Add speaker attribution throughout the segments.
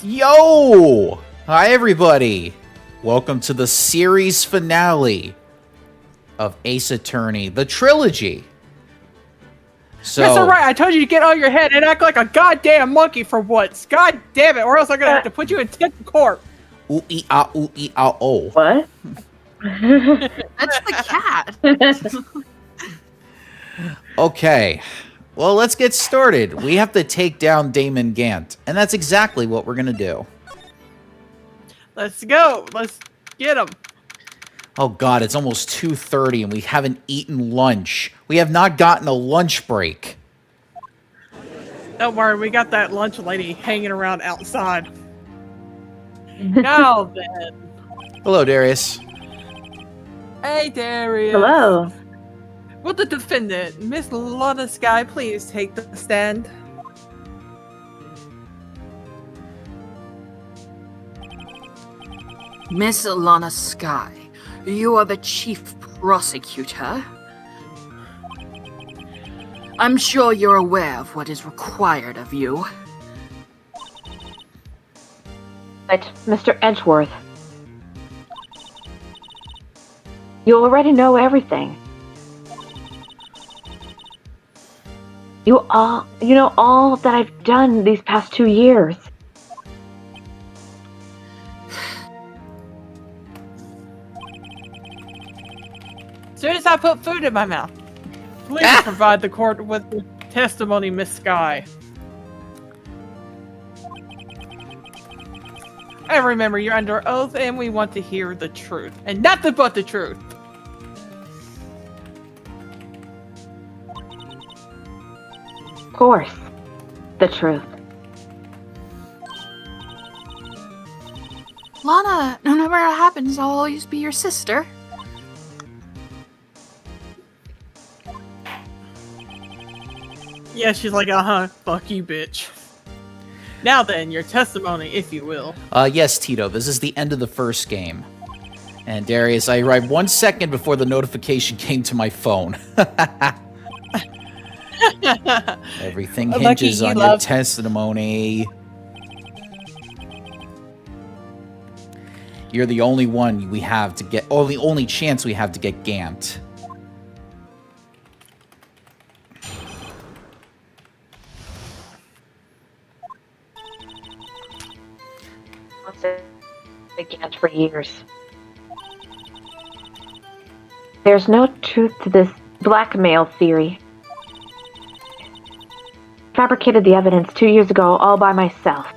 Speaker 1: Yo! Hi, everybody. Welcome to the series finale of Ace Attorney, the trilogy. So,
Speaker 2: That's all right. I told you to get on your head and act like a goddamn monkey for once. God damn it, or else I'm gonna have to put you in temp court.
Speaker 1: ooh-ee-ah,
Speaker 3: What?
Speaker 4: That's the cat.
Speaker 1: Okay. Well, let's get started. We have to take down Damon Gant, and that's exactly what we're going to do.
Speaker 2: Let's go. Let's get him.
Speaker 1: Oh, God, it's almost 2:30, and we haven't eaten lunch. We have not gotten a lunch break.
Speaker 2: Don't worry, we got that lunch lady hanging around outside. Now then.
Speaker 1: Hello, Darius.
Speaker 2: Hey, Darius.
Speaker 3: Hello.
Speaker 2: Will the defendant, Miss Lana Sky, please take the stand?
Speaker 4: Miss Lana Sky, you are the chief prosecutor. I'm sure you're aware of what is required of you.
Speaker 3: But, Mr. Edgeworth, you already know everything. You know all that I've done these past 2 years.
Speaker 2: As soon as I put food in my mouth, please provide the court with the testimony, Miss Sky. And remember, you're under oath, and we want to hear the truth, and nothing but the truth.
Speaker 3: Of course, the truth.
Speaker 4: Lana, no matter what happens, I'll always be your sister.
Speaker 2: Yeah, she's like, fuck you, bitch. Now then, your testimony, if you will.
Speaker 1: Yes, Tito, this is the end of the first game. And Darius, I arrived 1 second before the notification came to my phone. Everything hinges on your testimony. You're the only one we have to get, or the only chance we have to get Gant.
Speaker 3: Against for years. There's no truth to this blackmail theory. Fabricated the evidence 2 years ago all by myself.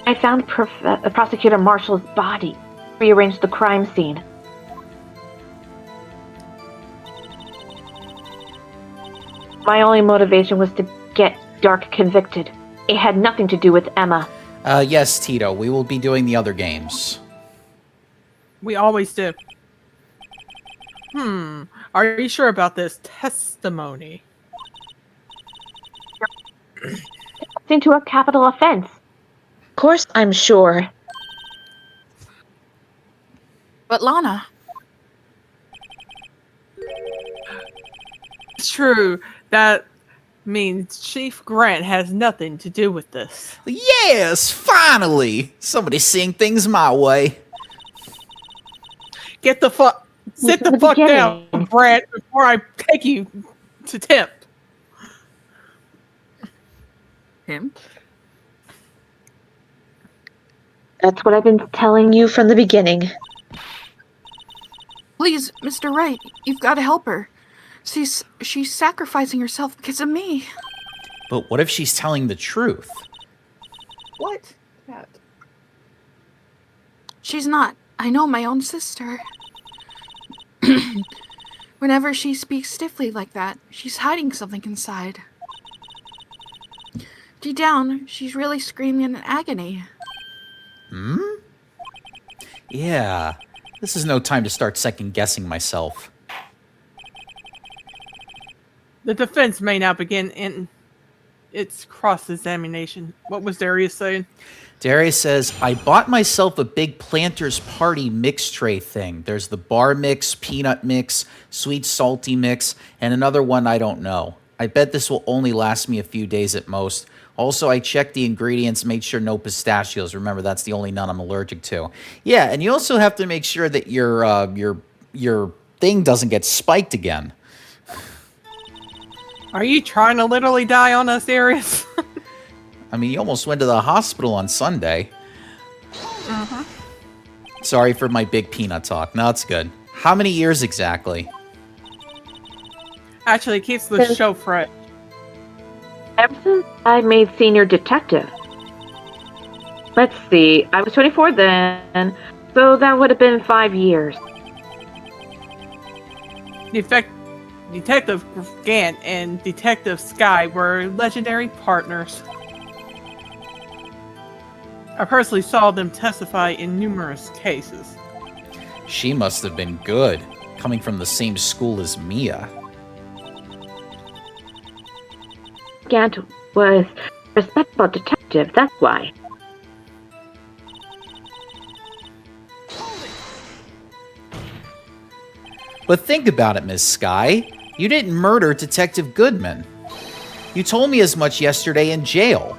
Speaker 3: I found Prosecutor Marshall's body, rearranged the crime scene. My only motivation was to get Dark convicted. It had nothing to do with Emma.
Speaker 1: Yes, Tito, we will be doing the other games.
Speaker 2: We always do. Are you sure about this testimony?
Speaker 3: It's into a capital offense. Of course I'm sure.
Speaker 4: But Lana,
Speaker 2: It's true. That means Chief Grant has nothing to do with this.
Speaker 1: Yes, finally! Somebody's seeing things my way.
Speaker 2: Sit the fuck down, Grant, before I take you to temp.
Speaker 4: him?
Speaker 3: That's what I've been telling you from the beginning.
Speaker 4: Please, Mr. Wright, you've got to help her. She's sacrificing herself because of me.
Speaker 1: But what if she's telling the truth?
Speaker 2: What? Cat.
Speaker 4: She's not. I know my own sister. Whenever she speaks stiffly like that, she's hiding something inside. Deep down, she's really screaming in agony.
Speaker 1: Yeah, this is no time to start second-guessing myself.
Speaker 2: The defense may now begin in its cross-examination. What was Darius saying?
Speaker 1: Darius says, I bought myself a big Planters Party mix tray thing. There's the bar mix, peanut mix, sweet salty mix, and another one I don't know. I bet this will only last me a few days at most. Also, I checked the ingredients, made sure no pistachios. Remember, that's the only nut I'm allergic to. Yeah, and you also have to make sure that your thing doesn't get spiked again.
Speaker 2: Are you trying to literally die on us, Darius?
Speaker 1: I mean, you almost went to the hospital on Sunday. Sorry for my big peanut talk. No, it's good. How many years exactly?
Speaker 2: Actually, it keeps the show fresh.
Speaker 3: Ever since I made senior detective. Let's see, I was 24 then, so that would have been 5 years.
Speaker 2: Detective Gant and Detective Sky were legendary partners. I personally saw them testify in numerous cases.
Speaker 1: She must have been good, coming from the same school as Mia.
Speaker 3: Gant was a respectable detective, that's why.
Speaker 1: But think about it, Miss Sky. You didn't murder Detective Goodman. You told me as much yesterday in jail.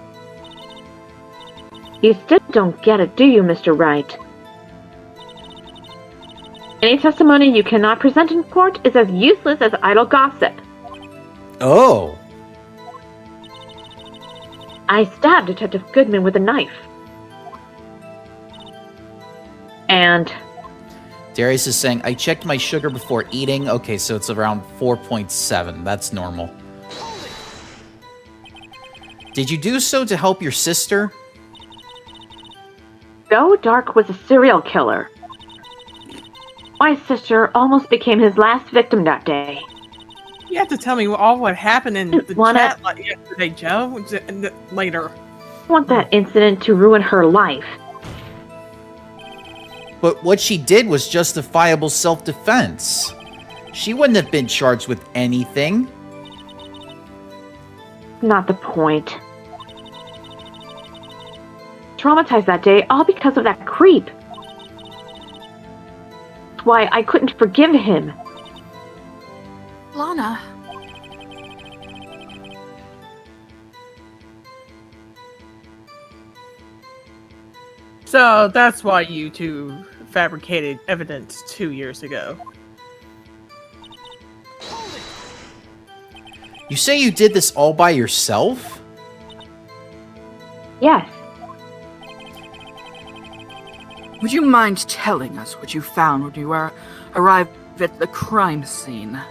Speaker 3: You still don't get it, do you, Mr. Wright? Any testimony you cannot present in court is as useless as idle gossip.
Speaker 1: Oh.
Speaker 3: I stabbed Detective Goodman with a knife. And
Speaker 1: Darius is saying, I checked my sugar before eating. Okay, so it's around 4.7. That's normal. Did you do so to help your sister?
Speaker 3: Joe Dark was a serial killer. My sister almost became his last victim that day.
Speaker 2: You have to tell me all what happened in the
Speaker 3: Wanna-
Speaker 2: chat like yesterday, Joe. Later.
Speaker 3: I want that incident to ruin her life.
Speaker 1: But what she did was justifiable self-defense. She wouldn't have been charged with anything.
Speaker 3: Not the point. Traumatized that day all because of that creep. That's why I couldn't forgive him.
Speaker 4: Lana,
Speaker 2: So that's why you two fabricated evidence 2 years ago.
Speaker 1: You say you did this all by yourself?
Speaker 3: Yes.
Speaker 4: would you mind telling us what you found when you arrived at the crime scene?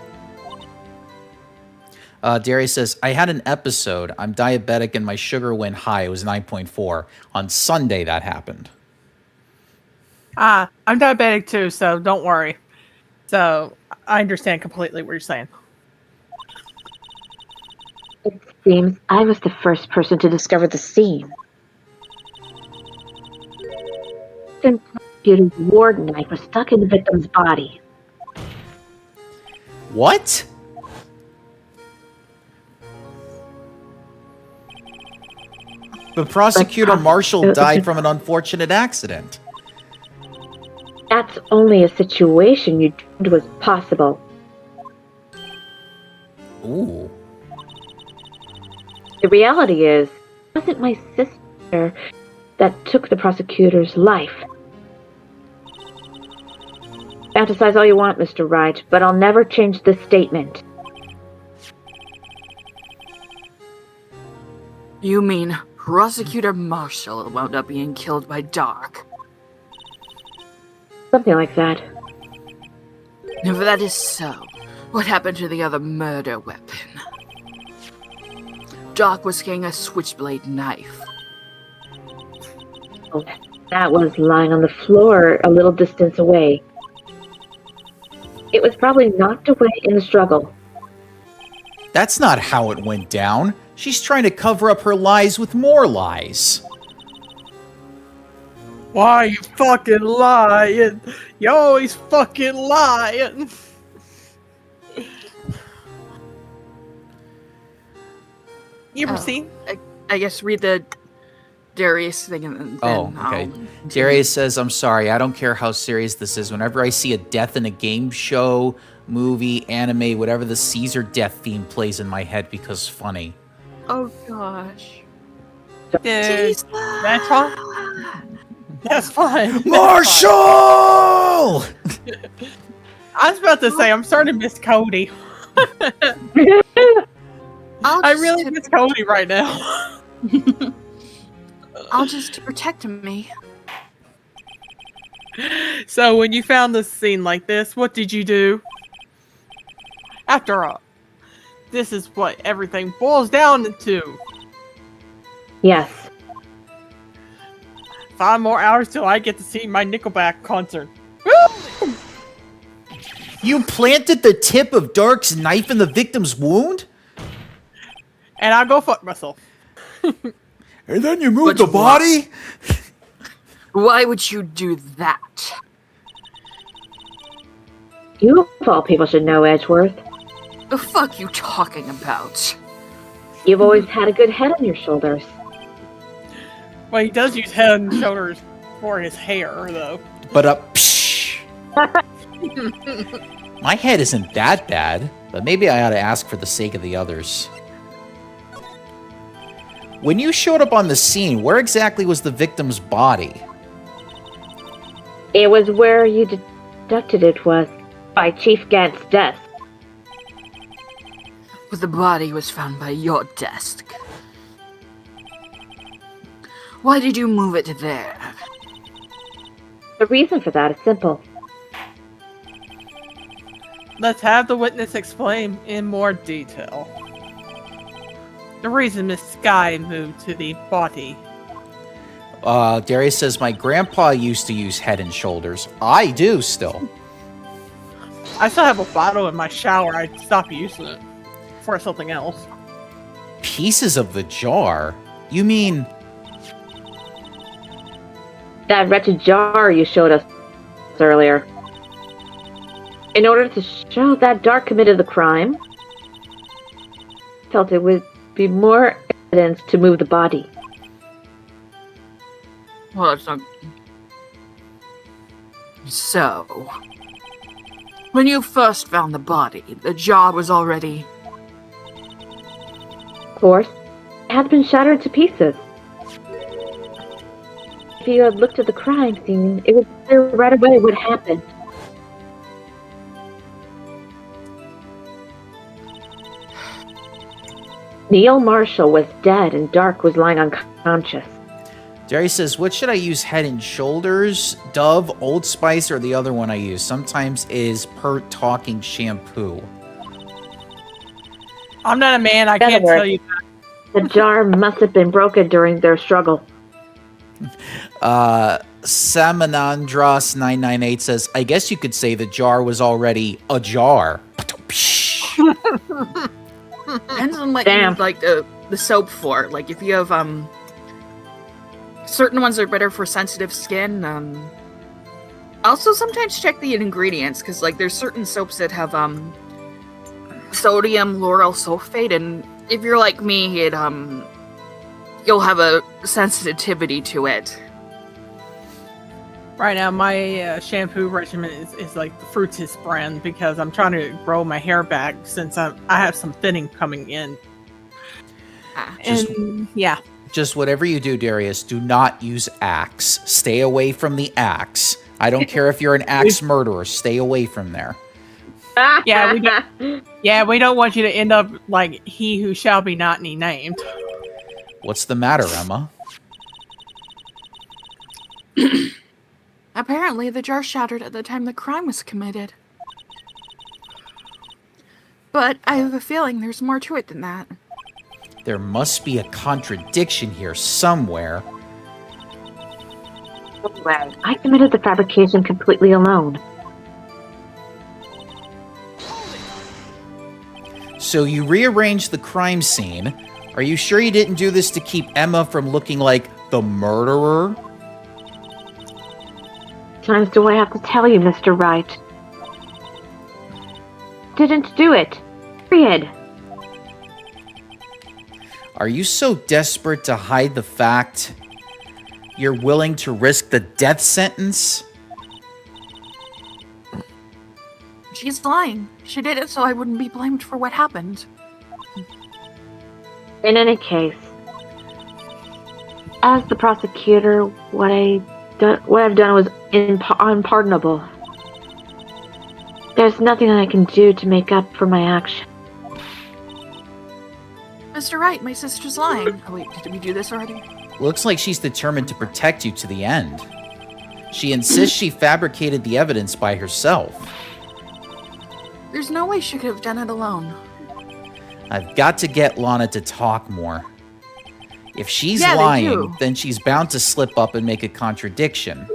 Speaker 1: Darius says, I had an episode. I'm diabetic and my sugar went high. It was 9.4. On Sunday, that happened.
Speaker 2: I'm diabetic too, so don't worry. So I understand completely what you're saying.
Speaker 3: It seems I was the first person to discover the scene. The prosecutor's ward knife was stuck in the victim's body.
Speaker 1: What? But Prosecutor Marshall died from an unfortunate accident.
Speaker 3: That's only a situation you dreamed was possible.
Speaker 1: Ooh.
Speaker 3: The reality is, it wasn't my sister that took the prosecutor's life. Fantasize all you want, Mr. Wright, but I'll never change this statement.
Speaker 4: You mean Prosecutor Marshall wound up being killed by Dark?
Speaker 3: Something like that.
Speaker 4: If that is so, what happened to the other murder weapon? Dark was carrying a switchblade knife.
Speaker 3: Oh, that was lying on the floor a little distance away. It was probably knocked away in the struggle.
Speaker 1: That's not how it went down. She's trying to cover up her lies with more lies.
Speaker 2: Why are you fucking lying? You always fucking lying. You ever seen?
Speaker 4: I guess read the Darius thing, and then
Speaker 1: Oh, okay.
Speaker 4: I'll continue.
Speaker 1: Darius says, I'm sorry, I don't care how serious this is. Whenever I see a death in a game show, movie, anime, whatever, the Caesar death theme plays in my head because funny.
Speaker 4: Oh gosh.
Speaker 2: Dude, that's fine. That's fine.
Speaker 1: Marshall!
Speaker 2: I was about to say, I'm starting to miss Cody.
Speaker 4: I'll
Speaker 2: I
Speaker 4: just
Speaker 2: really miss Cody right now.
Speaker 4: I'll just protect me.
Speaker 2: So, when you found this scene like this, what did you do? After all, this is what everything boils down to.
Speaker 3: Yes.
Speaker 2: 5 more hours till I get to see my Nickelback concert.
Speaker 1: You planted the tip of Dark's knife in the victim's wound?
Speaker 2: And I'll go fuck myself.
Speaker 1: And then you moved
Speaker 4: But
Speaker 1: the body?
Speaker 4: Why would you do that?
Speaker 3: You, of all people, should know, Edgeworth.
Speaker 4: The fuck you talking about?
Speaker 3: You've always had a good head on your shoulders.
Speaker 2: Well, he does use head and shoulders for his hair, though.
Speaker 1: But psh. My head isn't that bad, but maybe I ought to ask for the sake of the others. When you showed up on the scene, where exactly was the victim's body?
Speaker 3: It was where you deducted it was, by Chief Gant's desk.
Speaker 4: But the body was found by your desk. Why did you move it there?
Speaker 3: The reason for that is simple.
Speaker 2: Let's have the witness explain in more detail. The reason Miss Sky moved to the body.
Speaker 1: Darius says, my grandpa used to use Head and Shoulders. I do still.
Speaker 2: I still have a bottle in my shower. I stopped using it for something else.
Speaker 1: Pieces of the jar? You mean...
Speaker 3: That wretched jar you showed us earlier. In order to show that Dark committed the crime, felt it would be more evidence to move the body.
Speaker 4: Well, it's not. So, when you first found the body, the jar was already.
Speaker 3: Of course, it has been shattered to pieces. If you had looked at the crime scene, it would be clear right away what happened. Neil Marshall was dead and Dark was lying unconscious.
Speaker 1: Darius says, what should I use, Head and Shoulders, Dove, Old Spice, or the other one I use? Sometimes is Pert Talking Shampoo.
Speaker 2: I'm not a man. I can't tell you that.
Speaker 3: The jar must have been broken during their struggle.
Speaker 1: Samanandros998 says, I guess you could say the jar was already ajar.
Speaker 4: Depends on what
Speaker 3: Damn.
Speaker 4: you like the soap for. Like if you have certain ones are better for sensitive skin. Also sometimes check the ingredients because like there's certain soaps that have sodium lauryl sulfate, and if you're like me, it you'll have a sensitivity to it.
Speaker 2: Right now, my shampoo regimen is like the Fruitis brand because I'm trying to grow my hair back since I have some thinning coming in. And yeah.
Speaker 1: Just whatever you do, Darius, do not use Axe. Stay away from the Axe. I don't care if you're an Axe murderer. Stay away from there.
Speaker 2: Yeah, we don't want you to end up like he who shall be not named.
Speaker 1: What's the matter, Emma?
Speaker 4: Apparently, the jar shattered at the time the crime was committed. But I have a feeling there's more to it than that.
Speaker 1: There must be a contradiction here somewhere.
Speaker 3: Anyway, I committed the fabrication completely alone.
Speaker 1: So you rearranged the crime scene. Are you sure you didn't do this to keep Emma from looking like the murderer?
Speaker 3: Times do I have to tell you, Mr. Wright? Didn't do it. Period.
Speaker 1: Are you so desperate to hide the fact you're willing to risk the death sentence?
Speaker 4: She's lying. She did it so I wouldn't be blamed for what happened.
Speaker 3: In any case, as the prosecutor, what I've done was unpardonable. There's nothing I can do to make up for my action.
Speaker 4: Mr. Wright, my sister's lying. Oh wait, did we do this already?
Speaker 1: Looks like she's determined to protect you to the end. She insists she fabricated the evidence by herself.
Speaker 4: There's no way she could have done it alone.
Speaker 1: I've got to get Lana to talk more. If she's
Speaker 4: Yeah, they
Speaker 1: lying,
Speaker 4: do.
Speaker 1: then she's bound to slip up and make a contradiction.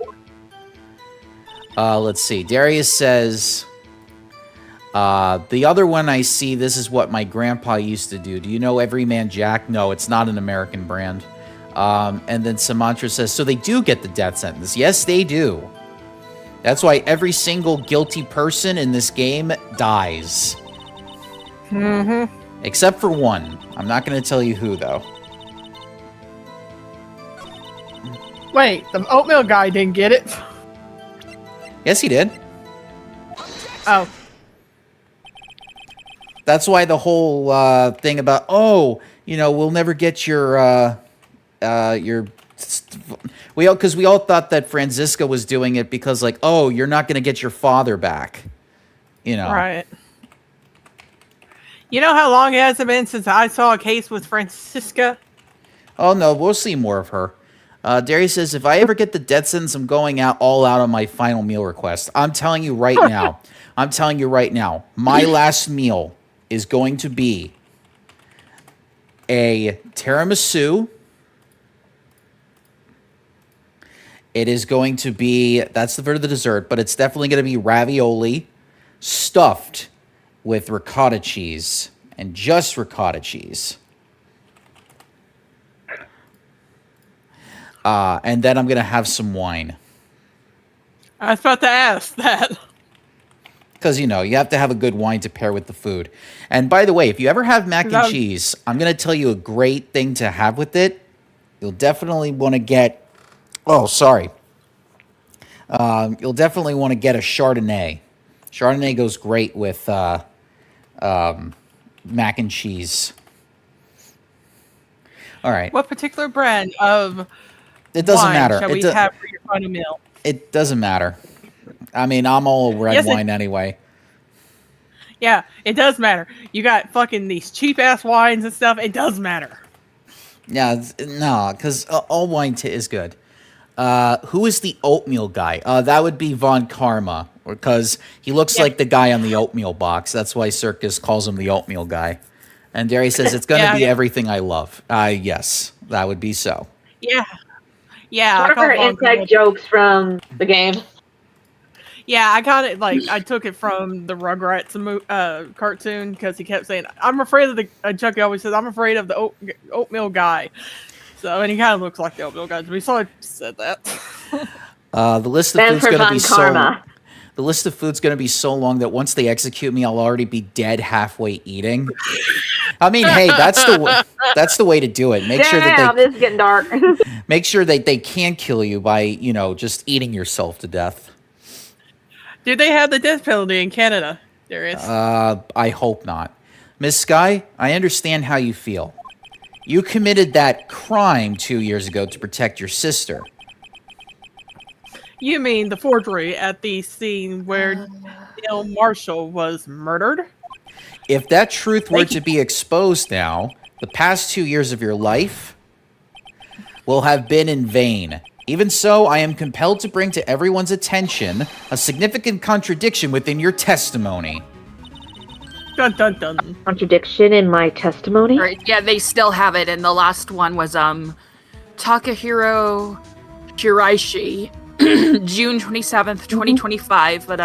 Speaker 1: Let's see. Darius says, the other one I see, this is what my grandpa used to do. Do you know Everyman Jack? No, it's not an American brand. And then Samantra says, so they do get the death sentence. Yes, they do. That's why every single guilty person in this game dies.
Speaker 2: Mm-hmm.
Speaker 1: Except for one. I'm not going to tell you who, though.
Speaker 2: Wait, the oatmeal guy didn't get it?
Speaker 1: Yes, he did.
Speaker 2: Oh.
Speaker 1: That's why the whole thing about, oh, you know, we'll never get your because we all thought that Franziska was doing it because, like, oh, you're not going to get your father back, you know.
Speaker 2: Right. You know how long it has been since I saw a case with Francisca?
Speaker 1: Oh no, we'll see more of her. Darius says, if I ever get the death sentence, I'm going all out on my final meal request. I'm telling you right now. I'm telling you right now. My last meal is going to be a tiramisu. It is going to be, that's for the dessert, but it's definitely going to be ravioli stuffed with ricotta cheese and just ricotta cheese. And then I'm going to have some wine.
Speaker 2: I was about to ask that.
Speaker 1: Because, you know, you have to have a good wine to pair with the food. And by the way, if you ever have mac and
Speaker 2: That-
Speaker 1: cheese, I'm going to tell you a great thing to have with it. You'll definitely want to get... Oh, sorry. You'll definitely want to get a Chardonnay. Chardonnay goes great with mac and cheese. All right.
Speaker 2: What particular brand of
Speaker 1: It doesn't
Speaker 2: wine
Speaker 1: matter.
Speaker 2: shall we have for your final meal?
Speaker 1: It doesn't matter. I mean, I'm all red
Speaker 2: Yes,
Speaker 1: wine anyway.
Speaker 2: Yeah, it does matter. You got fucking these cheap-ass wines and stuff. It does matter.
Speaker 1: Yeah, no, because all wine is good. Who is the oatmeal guy? That would be Von Karma, because he looks like the guy on the oatmeal box. That's why Circus calls him the oatmeal guy. And Darius says, it's going to be everything I love. Yes, that would be so.
Speaker 2: Yeah. Yeah.
Speaker 3: One
Speaker 2: I
Speaker 3: of our
Speaker 2: call Von
Speaker 3: inside
Speaker 2: Karma-
Speaker 3: jokes from the game.
Speaker 2: Yeah, I got it. Like, I took it from the Rugrats cartoon because he kept saying, "I'm afraid of the." Chucky always says, "I'm afraid of the oatmeal guy." So, and he kind of looks like the oatmeal guy. We saw said that.
Speaker 1: The list of
Speaker 3: Stands
Speaker 1: food's
Speaker 3: for
Speaker 1: going to be
Speaker 3: Von Karma.
Speaker 1: The list of food's going to be so long that once they execute me, I'll already be dead halfway eating. I mean, hey, that's the way to do it. Make sure
Speaker 3: Damn,
Speaker 1: that
Speaker 3: this is getting dark.
Speaker 1: make sure that they can kill you by, you know, just eating yourself to death.
Speaker 2: Do they have the death penalty in Canada? There is.
Speaker 1: I hope not. Miss Sky, I understand how you feel. You committed that crime 2 years ago to protect your sister.
Speaker 2: You mean the forgery at the scene where Neil Marshall was murdered?
Speaker 1: If that truth were to be exposed now, the past 2 years of your life will have been in vain. Even so, I am compelled to bring to everyone's attention a significant contradiction within your testimony.
Speaker 2: Dun dun dun.
Speaker 3: Contradiction in my testimony?
Speaker 4: Right, yeah, they still have it, and the last one was Takahiro Shiraishi, June 27th, 2025, but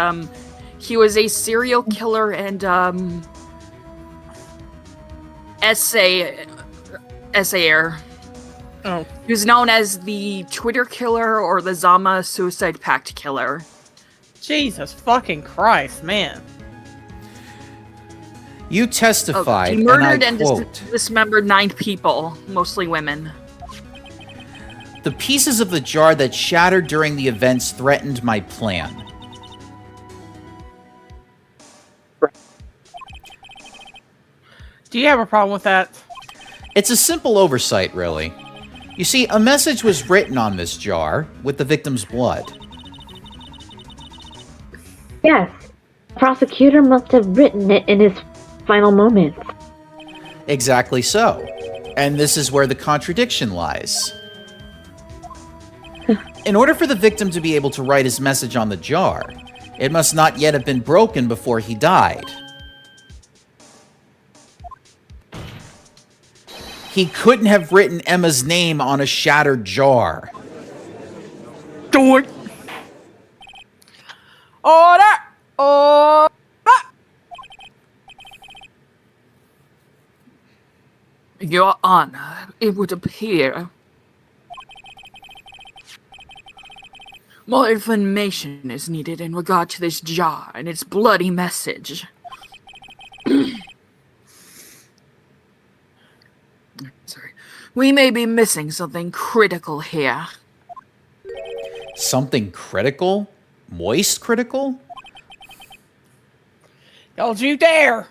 Speaker 4: he was a serial killer and essayer.
Speaker 2: Oh.
Speaker 4: He was known as the Twitter killer or the Zama Suicide Pact killer.
Speaker 2: Jesus fucking Christ, man.
Speaker 1: You testified,
Speaker 4: He murdered
Speaker 1: and I
Speaker 4: and
Speaker 1: quote,
Speaker 4: dismembered 9 people, mostly women.
Speaker 1: The pieces of the jar that shattered during the events threatened my plan.
Speaker 2: Do you have a problem with that?
Speaker 1: It's a simple oversight, really. You see, a message was written on this jar with the victim's blood.
Speaker 3: Yes. The prosecutor must have written it in his final moments.
Speaker 1: Exactly so. And this is where the contradiction lies. In order for the victim to be able to write his message on the jar, it must not yet have been broken before he died. He couldn't have written Emma's name on a shattered jar.
Speaker 2: Do it! Order! Order!
Speaker 4: Your Honor, it would appear more information is needed in regard to this jar and its bloody message. Sorry. We may be missing something critical here.
Speaker 1: Something critical? Moist critical?
Speaker 2: Don't you dare!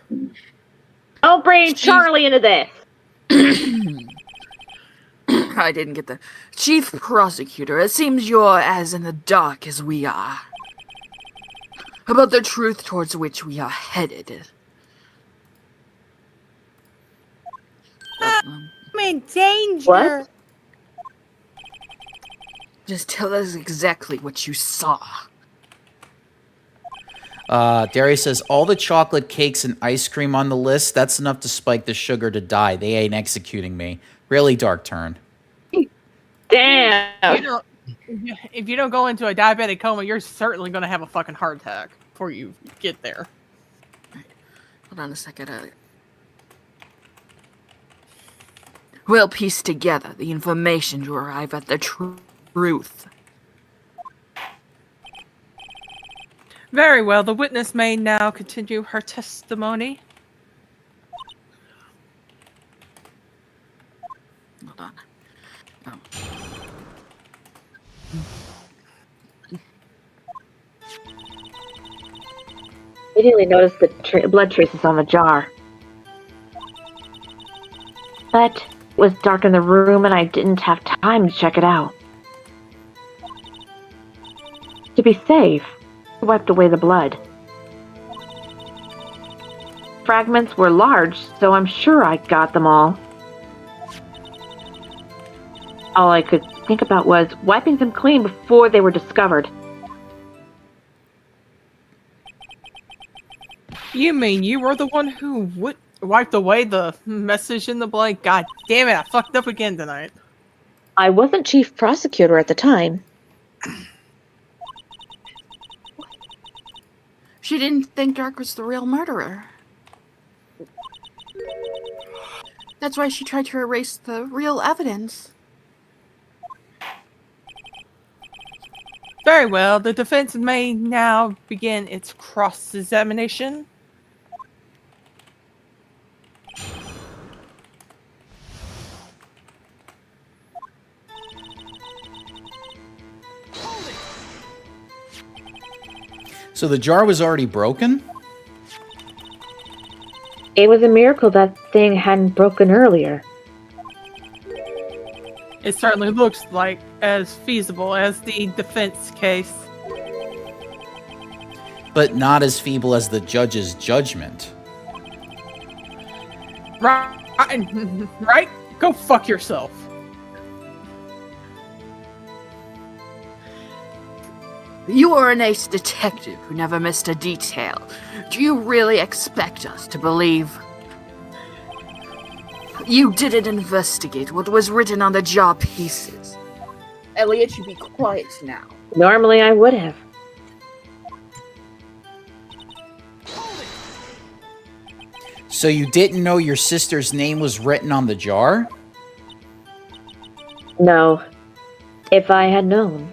Speaker 3: Don't bring Charlie into this.
Speaker 4: I didn't get the Chief Prosecutor. It seems you're as in the dark as we are about the truth towards which we are headed.
Speaker 2: I'm in danger!
Speaker 3: What?
Speaker 4: Just tell us exactly what you saw.
Speaker 1: Darius says, all the chocolate cakes and ice cream on the list, that's enough to spike the sugar to die. They ain't executing me. Really dark turn.
Speaker 3: Damn.
Speaker 2: If you don't go into a diabetic coma, you're certainly going to have a fucking heart attack before you get there.
Speaker 4: Hold on a second. We'll piece together the information to arrive at the truth.
Speaker 2: Very well. The witness may now continue her testimony.
Speaker 4: Hold on.
Speaker 3: Immediately noticed the blood traces on the jar. But it was dark in the room and I didn't have time to check it out. To be safe, I wiped away the blood. Fragments were large, so I'm sure I got them all. All I could think about was wiping them clean before they were discovered.
Speaker 2: You mean you were the one who wiped away the message in the blood? God damn it, I fucked up again tonight.
Speaker 3: I wasn't chief prosecutor at the time.
Speaker 4: She didn't think Dark was the real murderer. That's why she tried to erase the real evidence.
Speaker 2: Very well, the defense may now begin its cross-examination.
Speaker 1: So the jar was already broken?
Speaker 3: It was a miracle that thing hadn't broken earlier.
Speaker 2: It certainly looks like as feasible as the defense case.
Speaker 1: But not as feeble as the judge's judgment.
Speaker 2: Right? Right? Go fuck yourself.
Speaker 4: You are an ace detective who never missed a detail. Do you really expect us to believe you didn't investigate what was written on the jar pieces? Elliot, you be quiet now.
Speaker 3: Normally I would have.
Speaker 1: So you didn't know your sister's name was written on the jar?
Speaker 3: No. If I had known,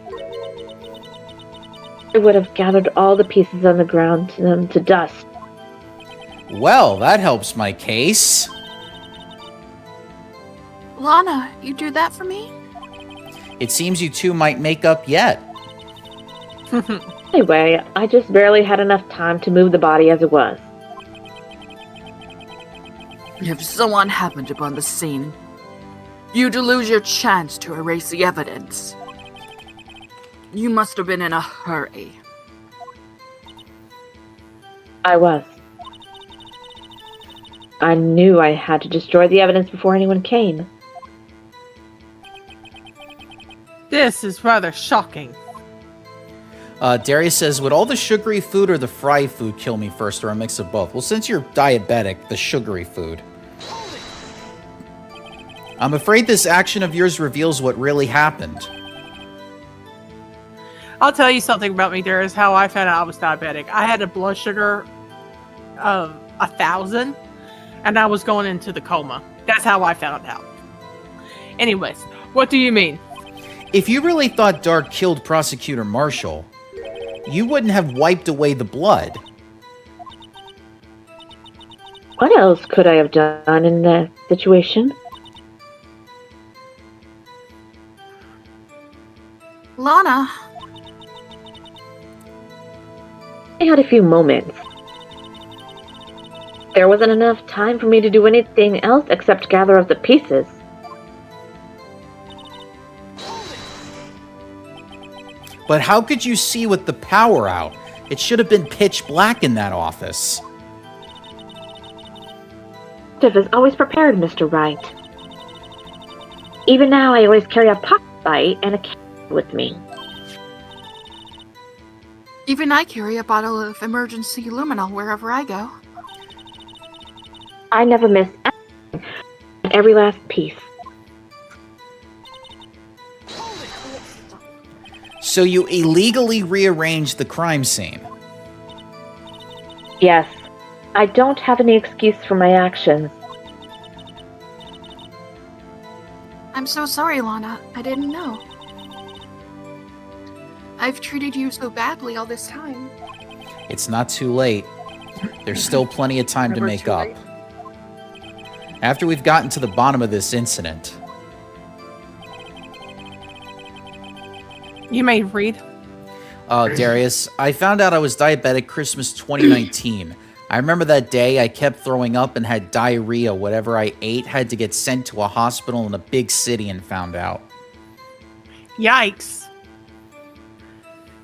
Speaker 3: I would have gathered all the pieces on the ground to dust.
Speaker 1: Well, that helps my case.
Speaker 4: Lana, you do that for me?
Speaker 1: It seems you two might make up yet.
Speaker 3: Anyway, I just barely had enough time to move the body as it was.
Speaker 4: If someone happened upon the scene, you'd lose your chance to erase the evidence. You must have been in a hurry.
Speaker 3: I was. I knew I had to destroy the evidence before anyone came.
Speaker 2: This is rather shocking.
Speaker 1: Darius says, would all the sugary food or the fried food kill me first, or a mix of both? Well, since you're diabetic, the sugary food. I'm afraid this action of yours reveals what really happened.
Speaker 2: I'll tell you something about me, Darius, how I found out I was diabetic. I had a blood sugar of 1,000, and I was going into the coma. That's how I found out. Anyways, what do you mean?
Speaker 1: If you really thought Dark killed Prosecutor Marshall, you wouldn't have wiped away the blood.
Speaker 3: What else could I have done in that situation?
Speaker 4: Lana,
Speaker 3: I had a few moments. There wasn't enough time for me to do anything else except gather up the pieces.
Speaker 1: But how could you see with the power out? It should have been pitch black in that office.
Speaker 3: Steph is always prepared, Mr. Wright. Even now, I always carry a pocket light and a candle with me.
Speaker 4: even I carry a bottle of emergency luminol wherever I go.
Speaker 3: I never miss anything. Every last piece.
Speaker 1: So you illegally rearranged the crime scene?
Speaker 3: Yes. I don't have any excuse for my actions.
Speaker 4: I'm so sorry, Lana. I didn't know. I've treated you so badly all this time.
Speaker 1: It's not too late. There's still plenty of time to
Speaker 4: Never
Speaker 1: make
Speaker 4: too
Speaker 1: up.
Speaker 4: late.
Speaker 1: After we've gotten to the bottom of this incident,
Speaker 2: You may read.
Speaker 1: Darius, I found out I was diabetic Christmas 2019. I remember that day I kept throwing up and had diarrhea. Whatever I ate had to get sent to a hospital in a big city and found out.
Speaker 2: Yikes.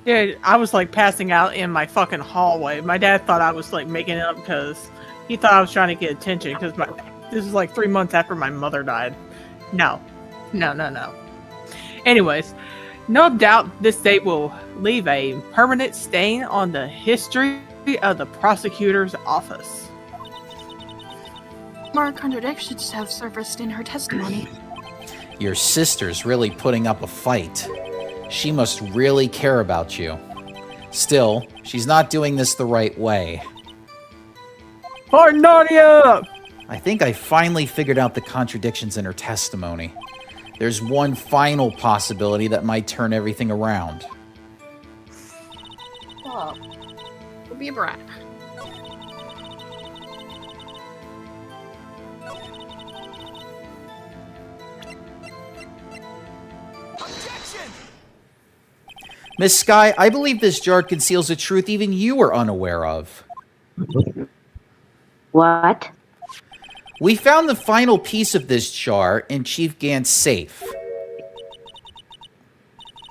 Speaker 2: Dude, I was like passing out in my fucking hallway. My dad thought I was like making it up because he thought I was trying to get attention because this is like 3 months after my mother died. No. Anyways, no doubt this date will leave a permanent stain on the history of the prosecutor's office.
Speaker 4: More contradictions have surfaced in her testimony.
Speaker 1: Your sister's really putting up a fight. She must really care about you. Still, she's not doing this the right way.
Speaker 2: Nadia!
Speaker 1: I think I finally figured out the contradictions in her testimony. There's one final possibility that might turn everything around.
Speaker 4: Oh, don't be a brat.
Speaker 1: Miss Sky, I believe this jar conceals a truth even you are unaware of.
Speaker 3: What?
Speaker 1: We found the final piece of this jar in Chief Gant's safe.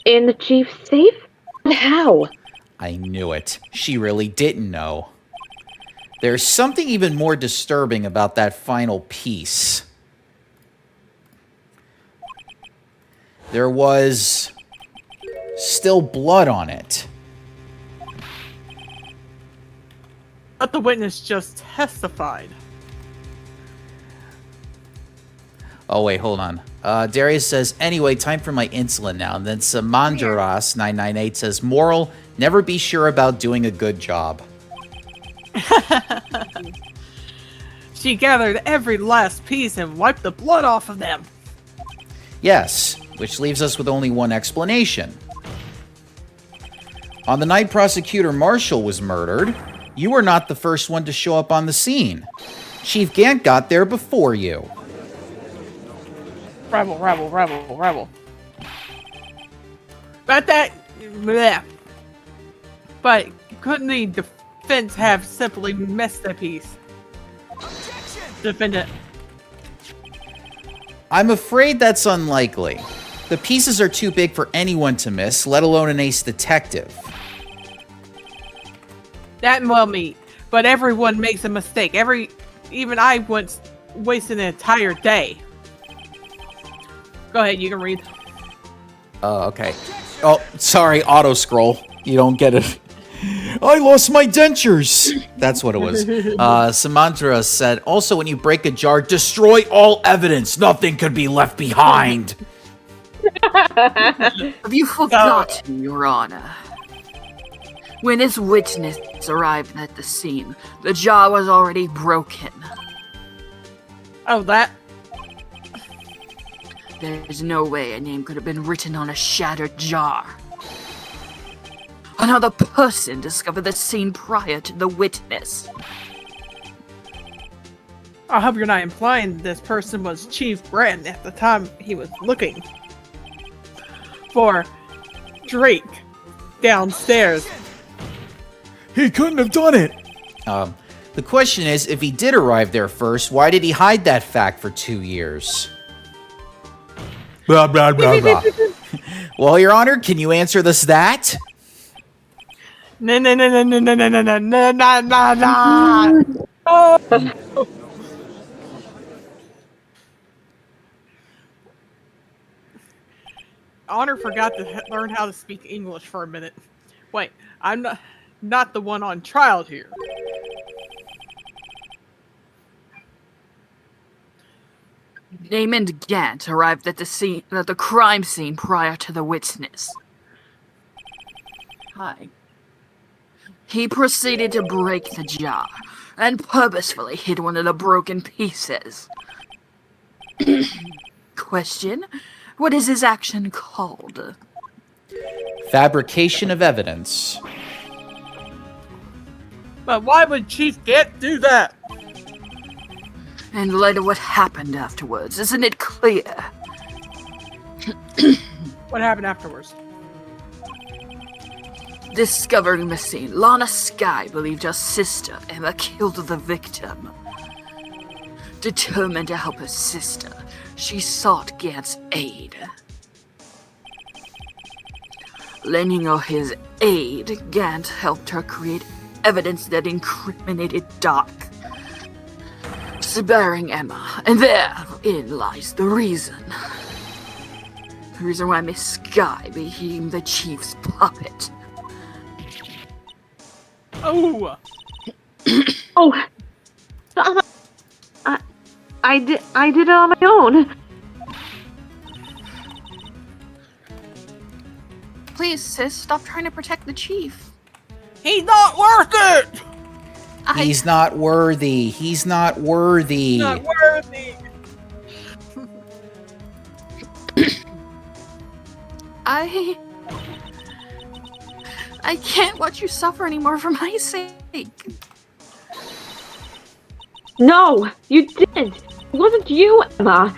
Speaker 3: In the chief's safe? How?
Speaker 1: I knew it. She really didn't know. There's something even more disturbing about that final piece. There was still blood on it.
Speaker 2: But the witness just testified.
Speaker 1: Oh, wait, hold on. Darius says, anyway, time for my insulin now. And then Samandaras998 says, moral, never be sure about doing a good job.
Speaker 2: She gathered every last piece and wiped the blood off of them.
Speaker 1: Yes, which leaves us with only one explanation. On the night Prosecutor Marshall was murdered, you were not the first one to show up on the scene. Chief Gant got there before you.
Speaker 2: Rebel. But that, bleh. But couldn't the defense have simply missed a piece? Defendant.
Speaker 1: I'm afraid that's unlikely. The pieces are too big for anyone to miss, let alone an ace detective.
Speaker 2: That well meet, but everyone makes a mistake. Even I once wasted an entire day. Go ahead, you can read.
Speaker 1: Okay. Oh, sorry, auto scroll. You don't get it. I lost my dentures. That's what it was. Samantha said, also, when you break a jar, destroy all evidence. Nothing could be left behind.
Speaker 4: Have you forgotten, Your Honor? When his witness arrived at the scene, the jar was already broken.
Speaker 2: Oh, that.
Speaker 4: There's no way a name could have been written on a shattered jar. Another person discovered the scene prior to the witness.
Speaker 2: I hope you're not implying this person was Chief Bratton at the time he was looking for Drake downstairs.
Speaker 1: He couldn't have done it. The question is, if he did arrive there first, why did he hide that fact for 2 years? Blah, blah, blah, blah. Well, Your Honor, can you answer this that?
Speaker 2: No, no, no, no, no, no, no, no, no, no, no, no. Oh. Honor forgot to learn how to speak English for a minute. Wait, I'm not the one on trial here.
Speaker 4: Namond Gant arrived at the crime scene prior to the witness. Hi. He proceeded to break the jar and purposefully hid one of the broken pieces. Question: what is his action called?
Speaker 1: Fabrication of evidence.
Speaker 2: But why would Chief Gant do that?
Speaker 4: In light of what happened afterwards, isn't it clear?
Speaker 2: What happened afterwards?
Speaker 4: Discovering the scene, Lana Skye believed her sister, Emma, killed the victim. Determined to help her sister, she sought Gant's aid. Lending her his aid, Gant helped her create evidence that incriminated Doc. Sparing Emma, and therein lies the reason. The reason why Miss Skye became the chief's puppet.
Speaker 2: Oh!
Speaker 3: Oh, I did it on my own.
Speaker 4: Please, sis, stop trying to protect the chief.
Speaker 2: He's not worth it!
Speaker 1: He's not worthy. He's not worthy.
Speaker 2: Not worthy!
Speaker 4: I can't watch you suffer anymore for my sake.
Speaker 3: No, you didn't. It wasn't you, Emma.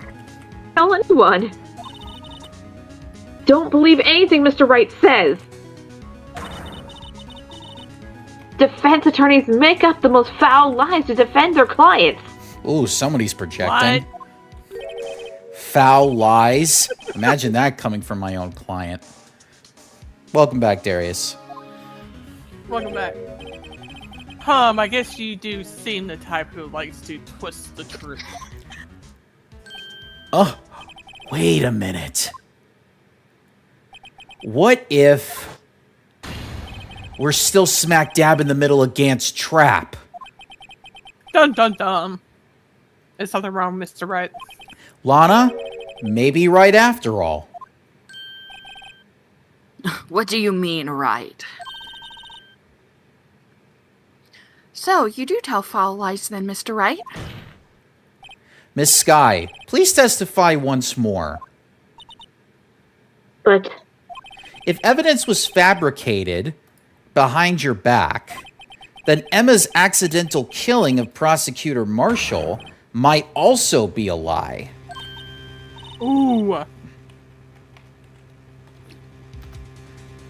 Speaker 3: Tell anyone. Don't believe anything Mr. Wright says. Defense attorneys make up the most foul lies to defend their clients.
Speaker 1: Ooh, somebody's projecting.
Speaker 2: What?
Speaker 1: Foul lies. Imagine that coming from my own client. Welcome back, Darius.
Speaker 2: Welcome back. I guess you do seem the type who likes to twist the truth.
Speaker 1: Oh, wait a minute. What if we're still smack dab in the middle of Gant's trap?
Speaker 2: Dun dun dun. Is something wrong, Mr. Wright?
Speaker 1: Lana, maybe right after all.
Speaker 4: What do you mean, right? So, you do tell foul lies then, Mr. Wright?
Speaker 1: Miss Skye, please testify once more.
Speaker 3: But
Speaker 1: If evidence was fabricated behind your back, then Emma's accidental killing of Prosecutor Marshall might also be a lie.
Speaker 2: Ooh.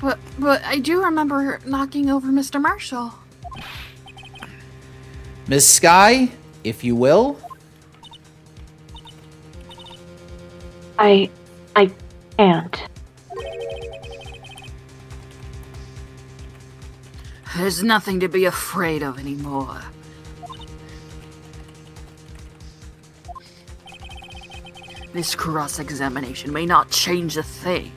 Speaker 4: But I do remember knocking over Mr. Marshall.
Speaker 1: Miss Sky, if you will.
Speaker 3: I can't.
Speaker 4: There's nothing to be afraid of anymore. This cross-examination may not change a thing.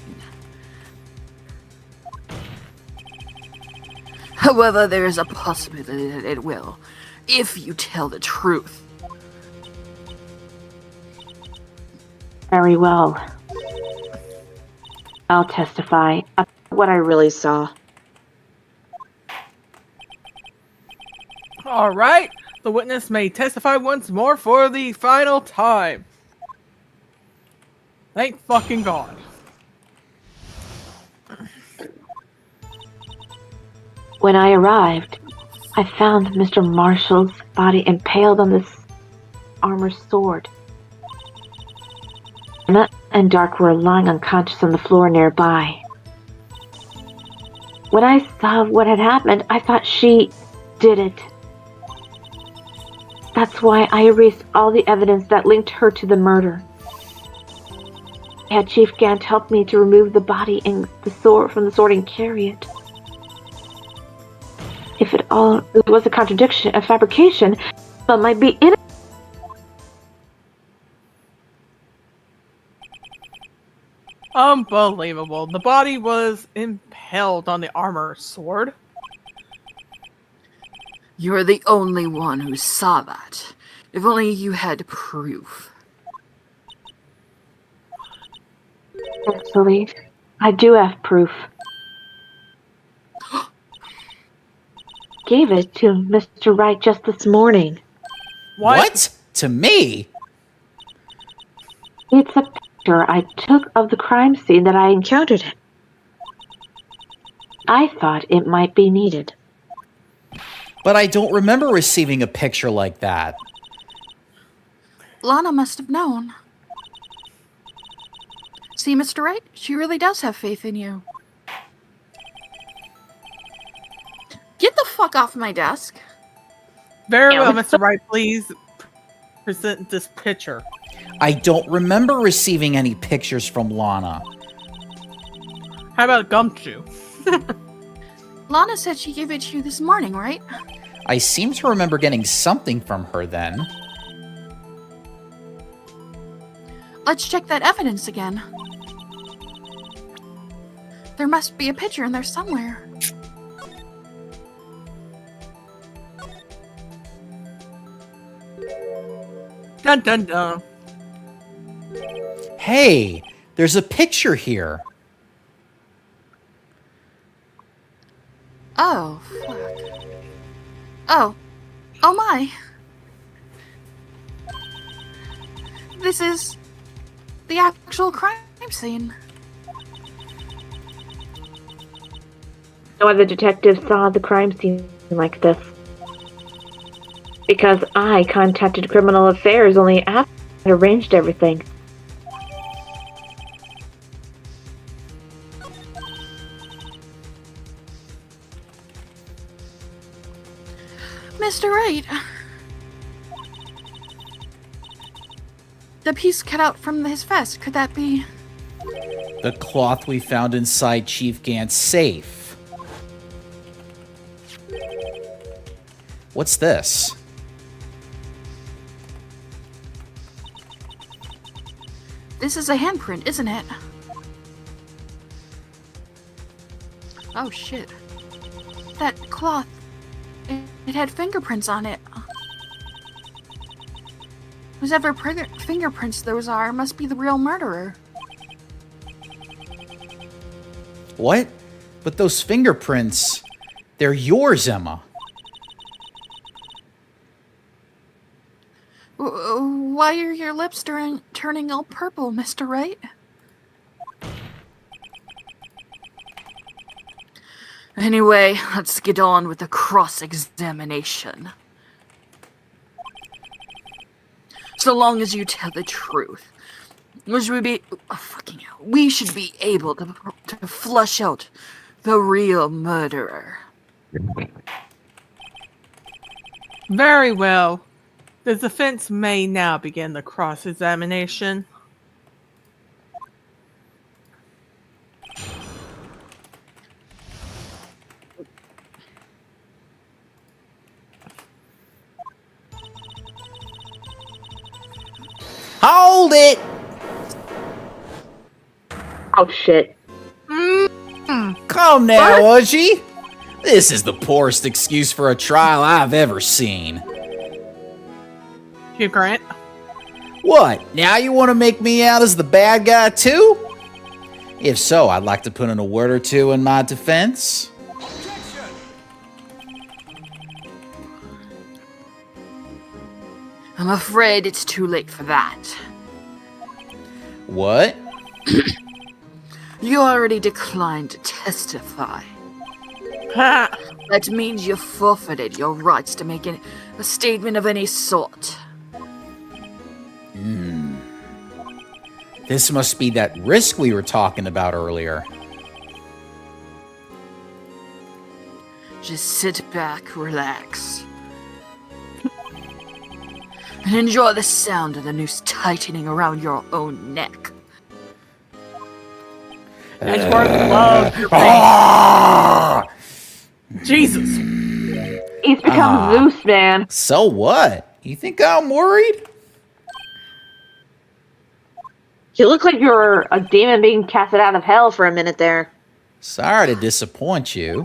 Speaker 4: However, there is a possibility that it will, if you tell the truth.
Speaker 3: Very well. I'll testify about what I really saw.
Speaker 2: All right. The witness may testify once more for the final time. Thank fucking God.
Speaker 3: When I arrived, I found Mr. Marshall's body impaled on this armor sword. Anna and Dark were lying unconscious on the floor nearby. When I saw what had happened, I thought she did it. That's why I erased all the evidence that linked her to the murder. I had Chief Gant help me to remove the body and the sword from the sword and carry it. If it was a contradiction, a fabrication, but might be in it.
Speaker 2: Unbelievable. The body was impaled on the armor sword.
Speaker 4: You're the only one who saw that. If only you had proof.
Speaker 3: Actually, I do have proof. Gave it to Mr. Wright just this morning.
Speaker 1: What? To me?
Speaker 3: It's a picture I took of the crime scene that I encountered it. I thought it might be needed.
Speaker 1: But I don't remember receiving a picture like that.
Speaker 4: Lana must have known. See, Mr. Wright? She really does have faith in you. Get the fuck off my desk.
Speaker 2: Very well, Mr. Wright. Please present this picture.
Speaker 1: I don't remember receiving any pictures from Lana.
Speaker 2: How about Gumshoe?
Speaker 4: Lana said she gave it to you this morning, right?
Speaker 1: I seem to remember getting something from her then.
Speaker 4: Let's check that evidence again. There must be a picture in there somewhere.
Speaker 2: Dun dun dun.
Speaker 1: Hey, there's a picture here.
Speaker 4: Oh, fuck. Oh my. This is the actual crime scene.
Speaker 3: No other detective saw the crime scene like this. Because I contacted Criminal Affairs only after I had arranged everything.
Speaker 4: Mr. Wright. The piece cut out from his vest, could that be?
Speaker 1: The cloth we found inside Chief Gant's safe. What's this?
Speaker 4: This is a handprint, isn't it? Oh shit. That cloth. It had fingerprints on it. Whoever fingerprints those are must be the real murderer.
Speaker 1: What? But those fingerprints, they're yours, Emma.
Speaker 4: Why are your lips turning all purple, Mr. Wright? Anyway, let's get on with the cross-examination. So long as you tell the truth, we should be able to flush out the real murderer.
Speaker 2: Very well. The defense may now begin the cross-examination.
Speaker 1: Hold it!
Speaker 3: Oh shit.
Speaker 1: Come now, Udgy. This is the poorest excuse for a trial I've ever seen.
Speaker 2: Hugh Grant.
Speaker 1: What? Now you want to make me out as the bad guy too? If so, I'd like to put in a word or two in my defense.
Speaker 4: I'm afraid it's too late for that.
Speaker 1: What?
Speaker 4: You already declined to testify.
Speaker 2: Ha!
Speaker 4: That means you forfeited your rights to make a statement of any sort.
Speaker 1: This must be that risk we were talking about earlier.
Speaker 4: Just sit back, relax, and enjoy the sound of the noose tightening around your own neck.
Speaker 2: Edgeworth loves your face.
Speaker 1: Ah!
Speaker 2: Jesus.
Speaker 3: He's become Zeus, man.
Speaker 1: So what? You think I'm worried?
Speaker 3: You look like you're a demon being casted out of hell for a minute there.
Speaker 1: Sorry to disappoint you,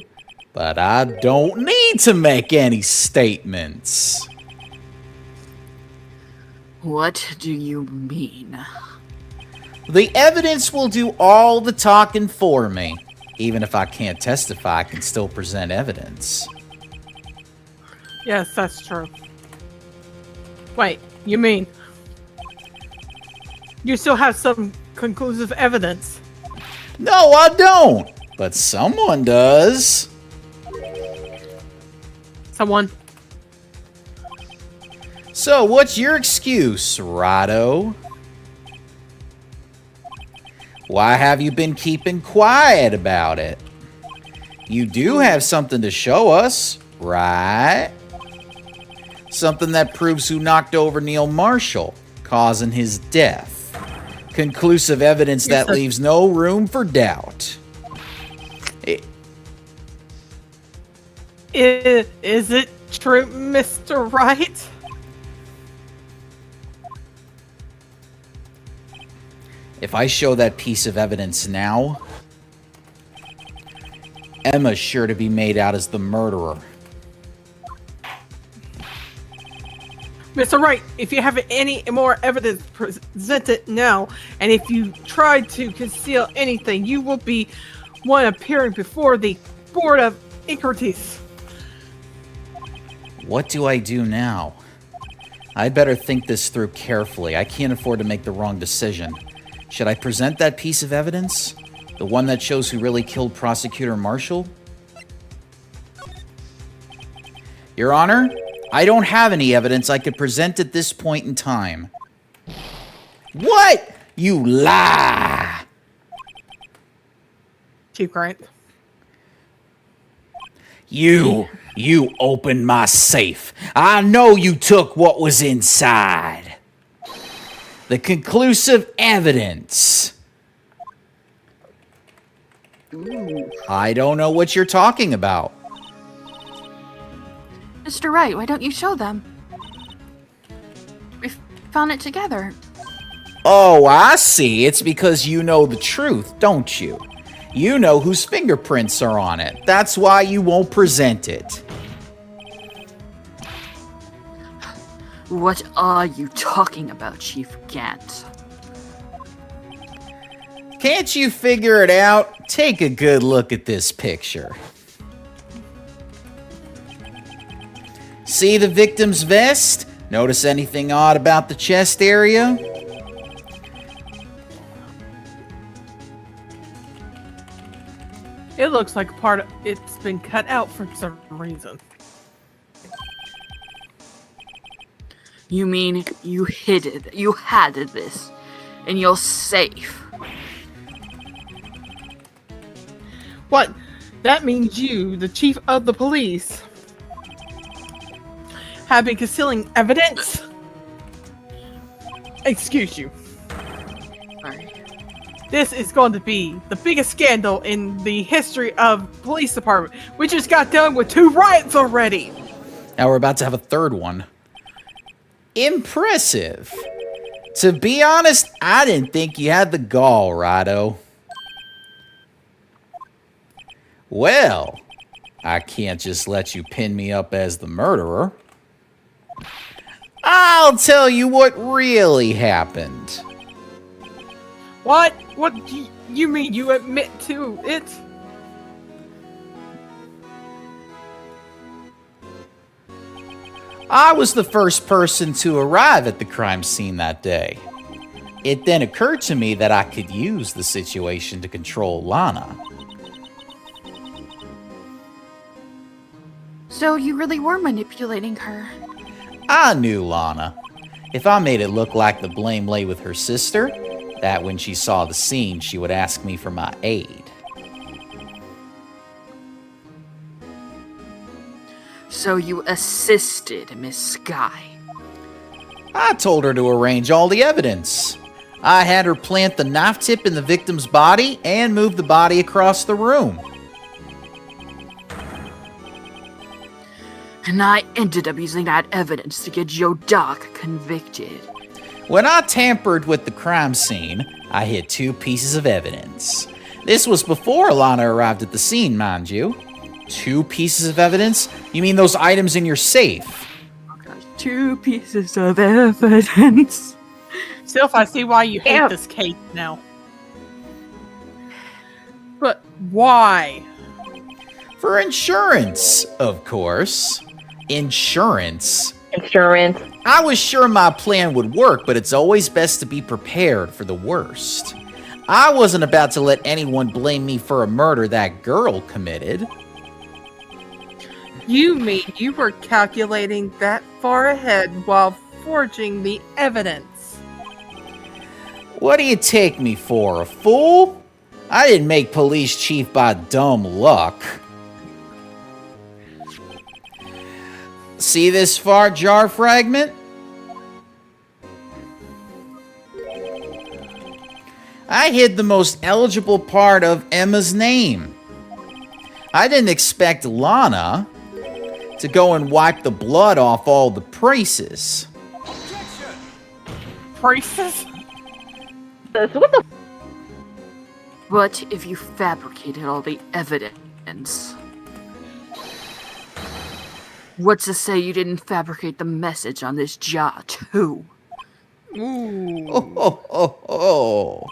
Speaker 1: but I don't need to make any statements.
Speaker 4: What do you mean?
Speaker 1: The evidence will do all the talking for me. Even if I can't testify, I can still present evidence.
Speaker 2: Yes, that's true. Wait, you mean you still have some conclusive evidence?
Speaker 1: No, I don't. But someone does.
Speaker 2: Someone?
Speaker 1: So, what's your excuse, Rado? Why have you been keeping quiet about it? You do have something to show us, right? Something that proves who knocked over Neil Marshall, causing his death. Conclusive evidence that leaves no room for doubt.
Speaker 2: Is it true, Mr. Wright?
Speaker 1: If I show that piece of evidence now, Emma's sure to be made out as the murderer.
Speaker 2: Mr. Wright, if you have any more evidence, present it now. And if you try to conceal anything, you will be one appearing before the Board of Inquiries.
Speaker 1: What do I do now? I'd better think this through carefully. I can't afford to make the wrong decision. Should I present that piece of evidence? The one that shows who really killed Prosecutor Marshall? Your Honor, I don't have any evidence I could present at this point in time. What? You lie!
Speaker 2: Chief Grant.
Speaker 1: You opened my safe. I know you took what was inside. The conclusive evidence. I don't know what you're talking about.
Speaker 4: Mr. Wright, why don't you show them? We found it together.
Speaker 1: Oh, I see. It's because you know the truth, don't you? You know whose fingerprints are on it. That's why you won't present it.
Speaker 4: What are you talking about, Chief Gant?
Speaker 1: Can't you figure it out? Take a good look at this picture. See the victim's vest? Notice anything odd about the chest area?
Speaker 2: It looks like part of it's been cut out for some reason.
Speaker 4: You mean you hid it? You had this in your safe?
Speaker 2: What? That means you, the chief of the police, have been concealing evidence? Excuse you.
Speaker 4: Sorry.
Speaker 2: This is going to be the biggest scandal in the history of police department. We just got done with 2 riots already.
Speaker 1: Now we're about to have a third one. Impressive. To be honest, I didn't think you had the gall, Rado. Well, I can't just let you pin me up as the murderer. I'll tell you what really happened.
Speaker 2: What? What do you mean you admit to it?
Speaker 1: I was the first person to arrive at the crime scene that day. It then occurred to me that I could use the situation to control Lana.
Speaker 4: So you really were manipulating her.
Speaker 1: I knew Lana. If I made it look like the blame lay with her sister, that when she saw the scene, she would ask me for my aid.
Speaker 4: So you assisted Miss Sky.
Speaker 1: I told her to arrange all the evidence. I had her plant the knife tip in the victim's body and move the body across the room.
Speaker 4: And I ended up using that evidence to get Joe Doc convicted.
Speaker 1: When I tampered with the crime scene, I hid 2 pieces of evidence. This was before Lana arrived at the scene, mind you. 2 pieces of evidence? You mean those items in your safe?
Speaker 4: 2 pieces of evidence.
Speaker 2: Sylph, I see why you hate
Speaker 3: Yeah.
Speaker 2: this case now. But why?
Speaker 1: For insurance, of course. Insurance?
Speaker 3: Insurance.
Speaker 1: I was sure my plan would work, but it's always best to be prepared for the worst. I wasn't about to let anyone blame me for a murder that girl committed.
Speaker 2: You mean you were calculating that far ahead while forging the evidence?
Speaker 1: What do you take me for, a fool? I didn't make police chief by dumb luck. See this fart jar fragment? I hid the most eligible part of Emma's name. I didn't expect Lana to go and wipe the blood off all the prices.
Speaker 2: Prices?
Speaker 3: What the?
Speaker 4: What if you fabricated all the evidence? What's to say you didn't fabricate the message on this jar, too?
Speaker 2: Ooh.
Speaker 1: Oh.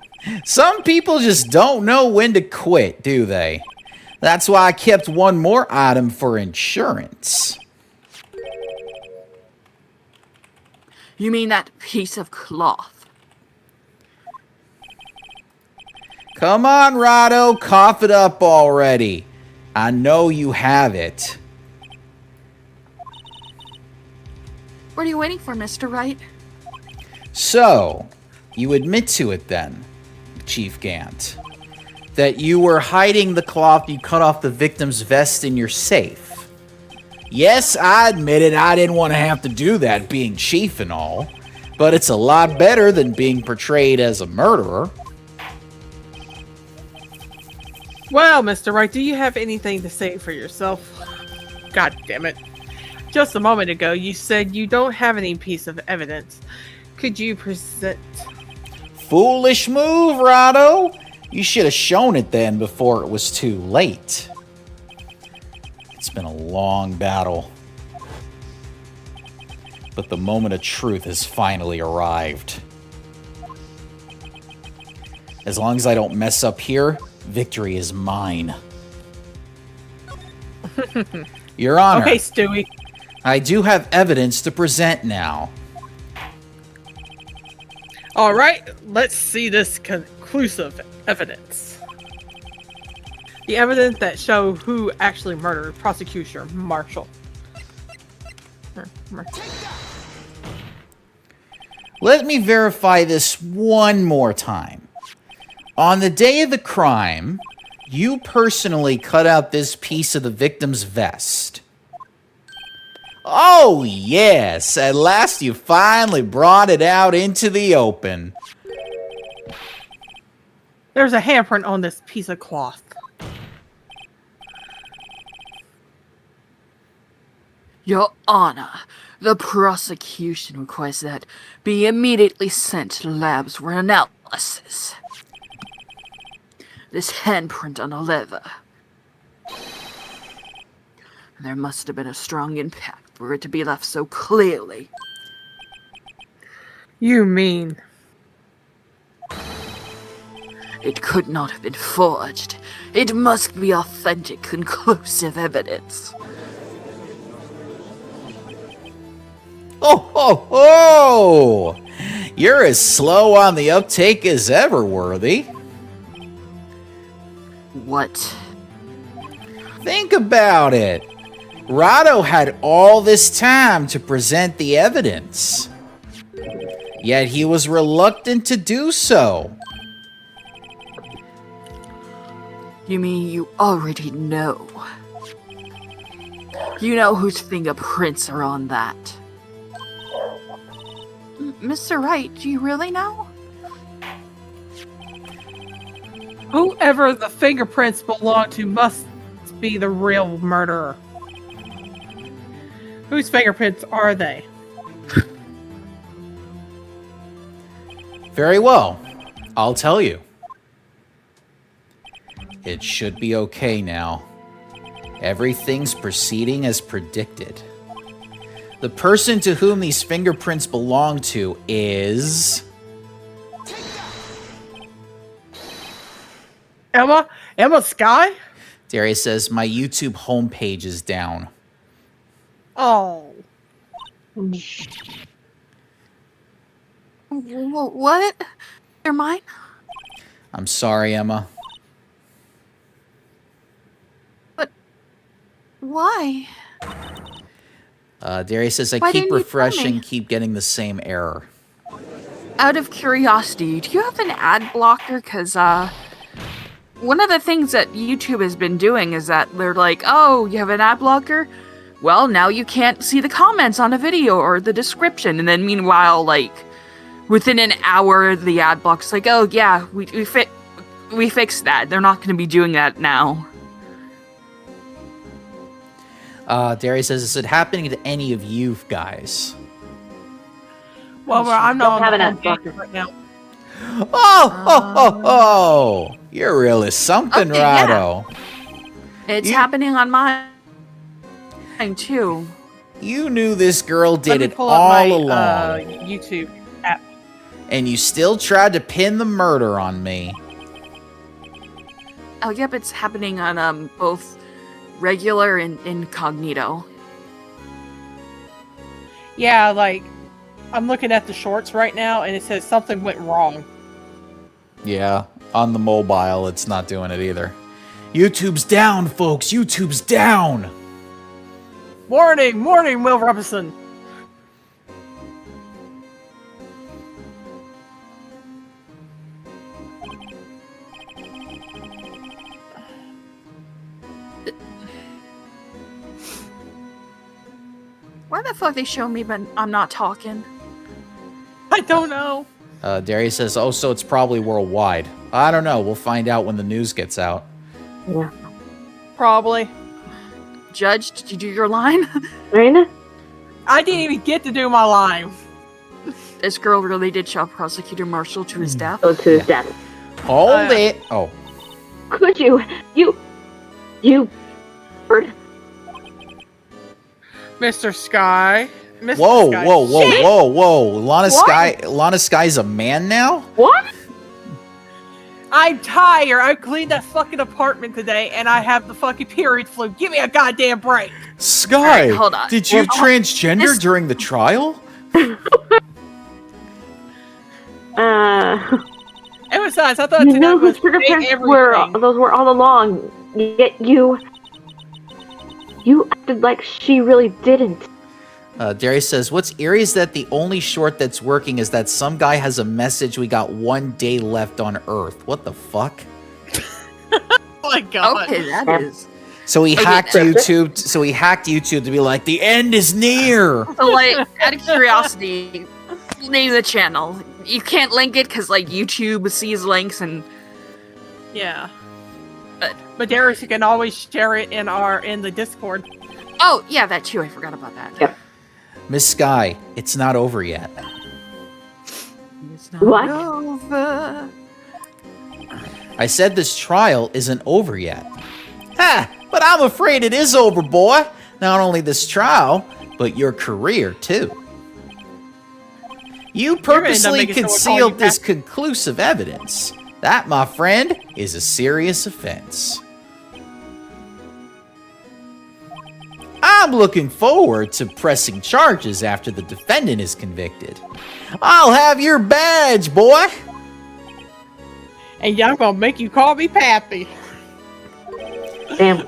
Speaker 1: Some people just don't know when to quit, do they? That's why I kept one more item for insurance.
Speaker 4: You mean that piece of cloth?
Speaker 1: Come on, Rado, cough it up already. I know you have it.
Speaker 4: What are you waiting for, Mr. Wright?
Speaker 1: So, you admit to it then, Chief Gant, that you were hiding the cloth you cut off the victim's vest in your safe. Yes, I admit it, I didn't want to have to do that, being chief and all, but it's a lot better than being portrayed as a murderer.
Speaker 2: Well, Mr. Wright, do you have anything to say for yourself? God damn it. Just a moment ago, you said you don't have any piece of evidence. Could you present...
Speaker 1: Foolish move, Rado. You should have shown it then before it was too late. It's been a long battle. But the moment of truth has finally arrived. As long as I don't mess up here, victory is mine. Your Honor,
Speaker 2: Okay, Stewie.
Speaker 1: I do have evidence to present now.
Speaker 2: Alright, let's see this conclusive evidence. The evidence that show who actually murdered Prosecutor Marshall.
Speaker 1: Let me verify this one more time. On the day of the crime, you personally cut out this piece of the victim's vest. Oh, yes. At last you finally brought it out into the open.
Speaker 2: There's a handprint on this piece of cloth.
Speaker 4: Your Honor, the prosecution requests that be immediately sent to labs for analysis. This handprint on a leather. There must have been a strong impact for it to be left so clearly.
Speaker 2: You mean?
Speaker 4: It could not have been forged. It must be authentic, conclusive evidence.
Speaker 1: Oh, oh, oh! You're as slow on the uptake as ever, Worthy.
Speaker 4: What?
Speaker 1: Think about it. Rado had all this time to present the evidence. Yet he was reluctant to do so.
Speaker 4: You mean you already know? You know whose fingerprints are on that? Mr. Wright, do you really know?
Speaker 2: Whoever the fingerprints belong to must be the real murderer. Whose fingerprints are they?
Speaker 1: Very well. I'll tell you. It should be okay now. Everything's proceeding as predicted. The person to whom these fingerprints belong to is...
Speaker 2: Emma? Emma Sky?
Speaker 1: Darius says, my YouTube homepage is down.
Speaker 2: Oh.
Speaker 4: What? They're mine?
Speaker 1: I'm sorry, Emma.
Speaker 4: But why?
Speaker 1: Darius says, I
Speaker 4: Why
Speaker 1: keep
Speaker 4: didn't you tell
Speaker 1: refreshing,
Speaker 4: me?
Speaker 1: keep getting the same error.
Speaker 4: Out of curiosity, do you have an ad blocker? Because, one of the things that YouTube has been doing is that they're like, oh, you have an ad blocker? Well, now you can't see the comments on a video or the description. And then meanwhile, like, within an hour, the ad block's like, oh, yeah, we fixed that. They're not going to be doing that now.
Speaker 1: Darius says, is it happening to any of you guys?
Speaker 2: Well, I'm not
Speaker 3: Don't have
Speaker 2: on
Speaker 3: an
Speaker 2: the
Speaker 3: ad
Speaker 2: homepage right now.
Speaker 1: Oh! You're really something,
Speaker 4: Okay, yeah.
Speaker 1: Rado.
Speaker 4: It's
Speaker 1: You-
Speaker 4: happening on mine, too.
Speaker 1: You knew this girl
Speaker 2: Let
Speaker 1: did
Speaker 2: me
Speaker 1: it
Speaker 2: pull up
Speaker 1: all
Speaker 2: my
Speaker 1: along,
Speaker 2: YouTube app.
Speaker 1: and you still tried to pin the murder on me.
Speaker 4: Oh, yep, it's happening on, both regular and incognito.
Speaker 2: Yeah, like, I'm looking at the shorts right now, and it says something went wrong.
Speaker 1: Yeah, on the mobile, it's not doing it either. YouTube's down, folks. YouTube's down.
Speaker 2: Morning, morning, Will Robinson.
Speaker 4: Why the fuck they show me but I'm not talking?
Speaker 2: I don't know.
Speaker 1: Darius says, oh, so it's probably worldwide. I don't know. We'll find out when the news gets out.
Speaker 3: Yeah.
Speaker 2: Probably.
Speaker 4: Judge, did you do your line?
Speaker 3: Marina?
Speaker 2: I didn't even get to do my line.
Speaker 4: This girl really did shot Prosecutor Marshall to his death.
Speaker 3: Go to his death.
Speaker 1: Hold it. Oh,
Speaker 3: Could you? You. Bird.
Speaker 2: Mr. Sky. Mr.
Speaker 1: whoa,
Speaker 2: Sky.
Speaker 1: whoa, whoa,
Speaker 2: Shit!
Speaker 1: whoa, whoa. Lana
Speaker 3: What?
Speaker 1: Sky's a man now?
Speaker 3: What?
Speaker 2: I'm tired. I cleaned that fucking apartment today, and I have the fucking period flu. Give me a goddamn break.
Speaker 1: Sky,
Speaker 4: Alright, hold on.
Speaker 1: did you
Speaker 4: Well,
Speaker 1: transgender
Speaker 4: this-
Speaker 1: during the trial?
Speaker 2: And besides, I thought
Speaker 3: You
Speaker 2: today
Speaker 3: know
Speaker 2: was
Speaker 3: whose fingerprints
Speaker 2: everything.
Speaker 3: were all along. Yet you acted like she really didn't.
Speaker 1: Darius says, what's eerie is that the only short that's working is that some guy has a message we got 1 day left on Earth. What the fuck?
Speaker 2: my god.
Speaker 4: Okay, that
Speaker 3: Yeah.
Speaker 4: is.
Speaker 1: So he
Speaker 4: Okay,
Speaker 1: hacked
Speaker 3: that's-
Speaker 1: YouTube. So he hacked YouTube to be like, the end is near.
Speaker 4: So, like, out of curiosity, name the channel. You can't link it because, like, YouTube sees links and.
Speaker 2: Yeah.
Speaker 4: But-
Speaker 2: But Darius, you can always share it in the Discord.
Speaker 4: Oh, yeah, that too. I forgot about that.
Speaker 3: Yep.
Speaker 1: Miss Sky, it's not over yet.
Speaker 4: It's not
Speaker 3: What?
Speaker 4: over.
Speaker 1: I said this trial isn't over yet. Ha! But I'm afraid it is over, boy. Not only this trial, but your career, too. You
Speaker 2: gonna end up
Speaker 1: purposely
Speaker 2: making someone call
Speaker 1: concealed
Speaker 2: you
Speaker 1: this
Speaker 2: Pat-
Speaker 1: conclusive evidence. That, my friend, is a serious offense. I'm looking forward to pressing charges after the defendant is convicted. I'll have your badge, boy.
Speaker 2: And I'm gonna make you call me Pappy.
Speaker 3: Damn.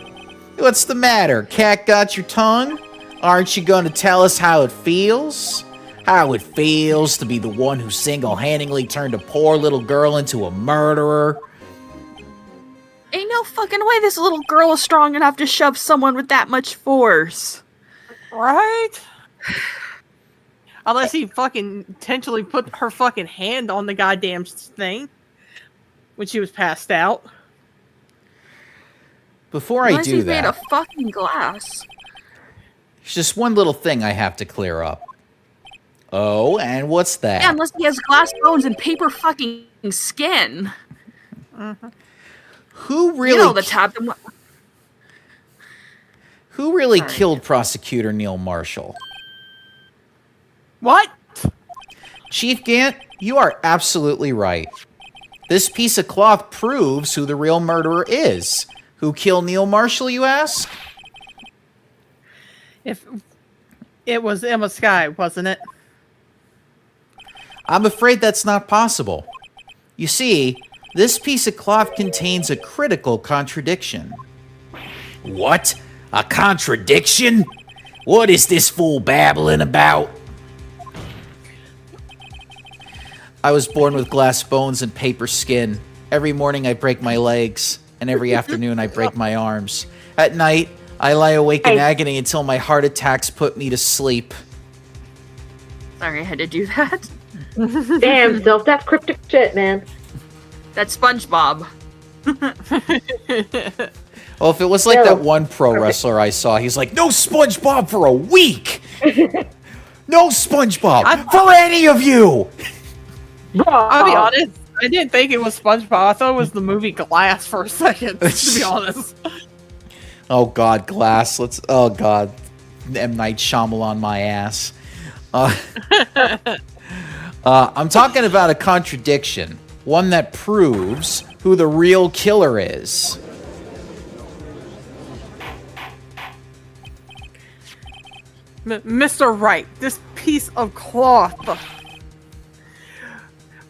Speaker 1: What's the matter? Cat got your tongue? Aren't you gonna tell us how it feels? How it feels to be the one who single-handedly turned a poor little girl into a murderer?
Speaker 4: Ain't no fucking way this little girl is strong enough to shove someone with that much force.
Speaker 2: Right? Unless he fucking intentionally put her fucking hand on the goddamn thing when she was passed out.
Speaker 1: Before I
Speaker 4: Unless
Speaker 1: do
Speaker 4: he's made
Speaker 1: that,
Speaker 4: of fucking glass.
Speaker 1: there's just one little thing I have to clear up. Oh, and what's that?
Speaker 4: Yeah, unless he has glass bones and paper fucking skin.
Speaker 1: Who really,
Speaker 4: You know the type.
Speaker 1: who really
Speaker 4: Sorry.
Speaker 1: killed prosecutor Neil Marshall?
Speaker 2: What?
Speaker 1: Chief Gant, you are absolutely right. This piece of cloth proves who the real murderer is. Who killed Neil Marshall, you ask?
Speaker 2: If it was Emma Sky, wasn't it?
Speaker 1: I'm afraid that's not possible. You see, this piece of cloth contains a critical contradiction. What? A contradiction? What is this fool babbling about? I was born with glass bones and paper skin. Every morning I break my legs, and every afternoon I break my arms. At night, I lie awake in
Speaker 3: Hey.
Speaker 1: agony until my heart attacks put me to sleep.
Speaker 4: Sorry, I had to do that.
Speaker 3: Damn, Sylph, that's cryptic shit, man.
Speaker 4: That's SpongeBob.
Speaker 1: Well, if it was like
Speaker 3: No.
Speaker 1: that one pro wrestler I saw, he's like, no SpongeBob for a week! No SpongeBob for any of you!
Speaker 2: I'll be honest, I didn't think it was SpongeBob. I thought it was the movie Glass for a second, to be honest.
Speaker 1: Oh God, Glass. Oh God, M. Night Shyamalan my ass. I'm talking about a contradiction, one that proves who the real killer is.
Speaker 2: Mr. Wright, this piece of cloth.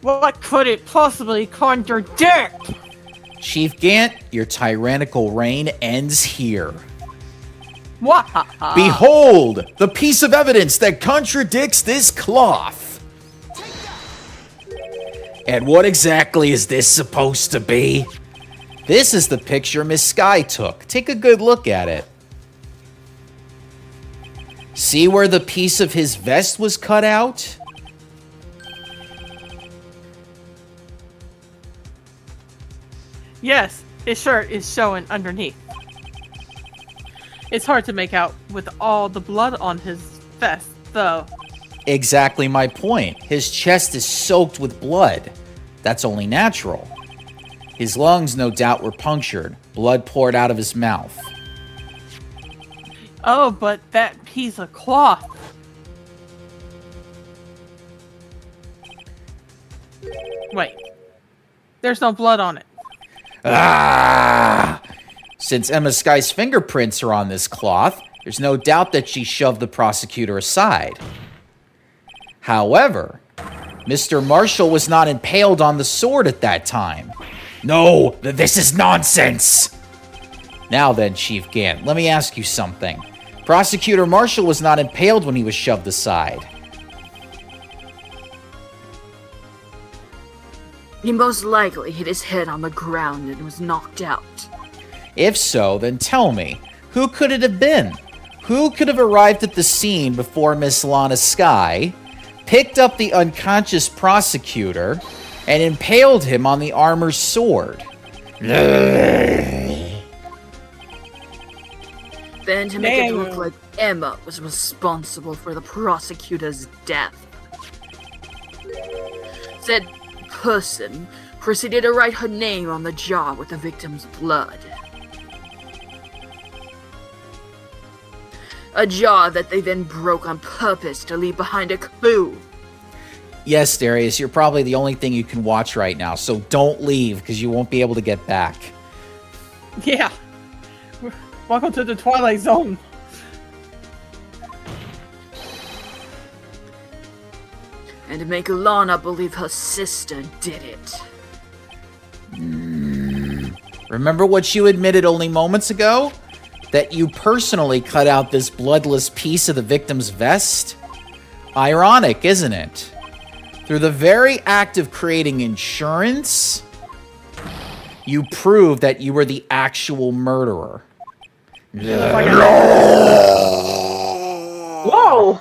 Speaker 2: What could it possibly contradict?
Speaker 1: Chief Gant, your tyrannical reign ends here.
Speaker 2: What?
Speaker 1: Behold, the piece of evidence that contradicts this cloth. And what exactly is this supposed to be? This is the picture Miss Sky took. Take a good look at it. See where the piece of his vest was cut out?
Speaker 2: Yes, his shirt is showing underneath. It's hard to make out with all the blood on his vest, though.
Speaker 1: Exactly my point. His chest is soaked with blood. That's only natural. His lungs, no doubt, were punctured. Blood poured out of his mouth.
Speaker 2: Oh, but that piece of cloth. Wait. There's no blood on it.
Speaker 1: Ah! Since Emma Sky's fingerprints are on this cloth, there's no doubt that she shoved the prosecutor aside. However, Mr. Marshall was not impaled on the sword at that time. No, this is nonsense! Now then, Chief Gant, let me ask you something. Prosecutor Marshall was not impaled when he was shoved aside.
Speaker 4: He most likely hit his head on the ground and was knocked out.
Speaker 1: If so, then tell me, who could it have been? Who could have arrived at the scene before Miss Lana Skye, picked up the unconscious prosecutor, and impaled him on the armor's sword?
Speaker 4: Then to make it
Speaker 2: Damn.
Speaker 4: look like Emma was responsible for the prosecutor's death. Said person proceeded to write her name on the jar with the victim's blood. A jar that they then broke on purpose to leave behind a clue.
Speaker 1: Yes, Darius, you're probably the only thing you can watch right now, so don't leave, because you won't be able to get back.
Speaker 2: Yeah. Welcome to the Twilight Zone.
Speaker 4: And to make Lana believe her sister did it.
Speaker 1: Remember what you admitted only moments ago? That you personally cut out this bloodless piece of the victim's vest? Ironic, isn't it? Through the very act of creating insurance, you proved that you were the actual murderer.
Speaker 3: Whoa!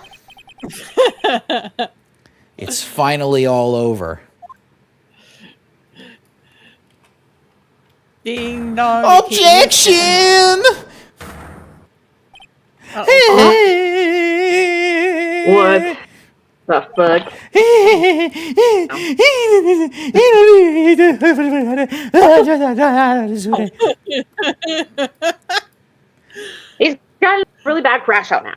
Speaker 1: It's finally all over.
Speaker 2: Ding dong.
Speaker 1: Objection!
Speaker 3: What the fuck? He's got a really bad crash out now.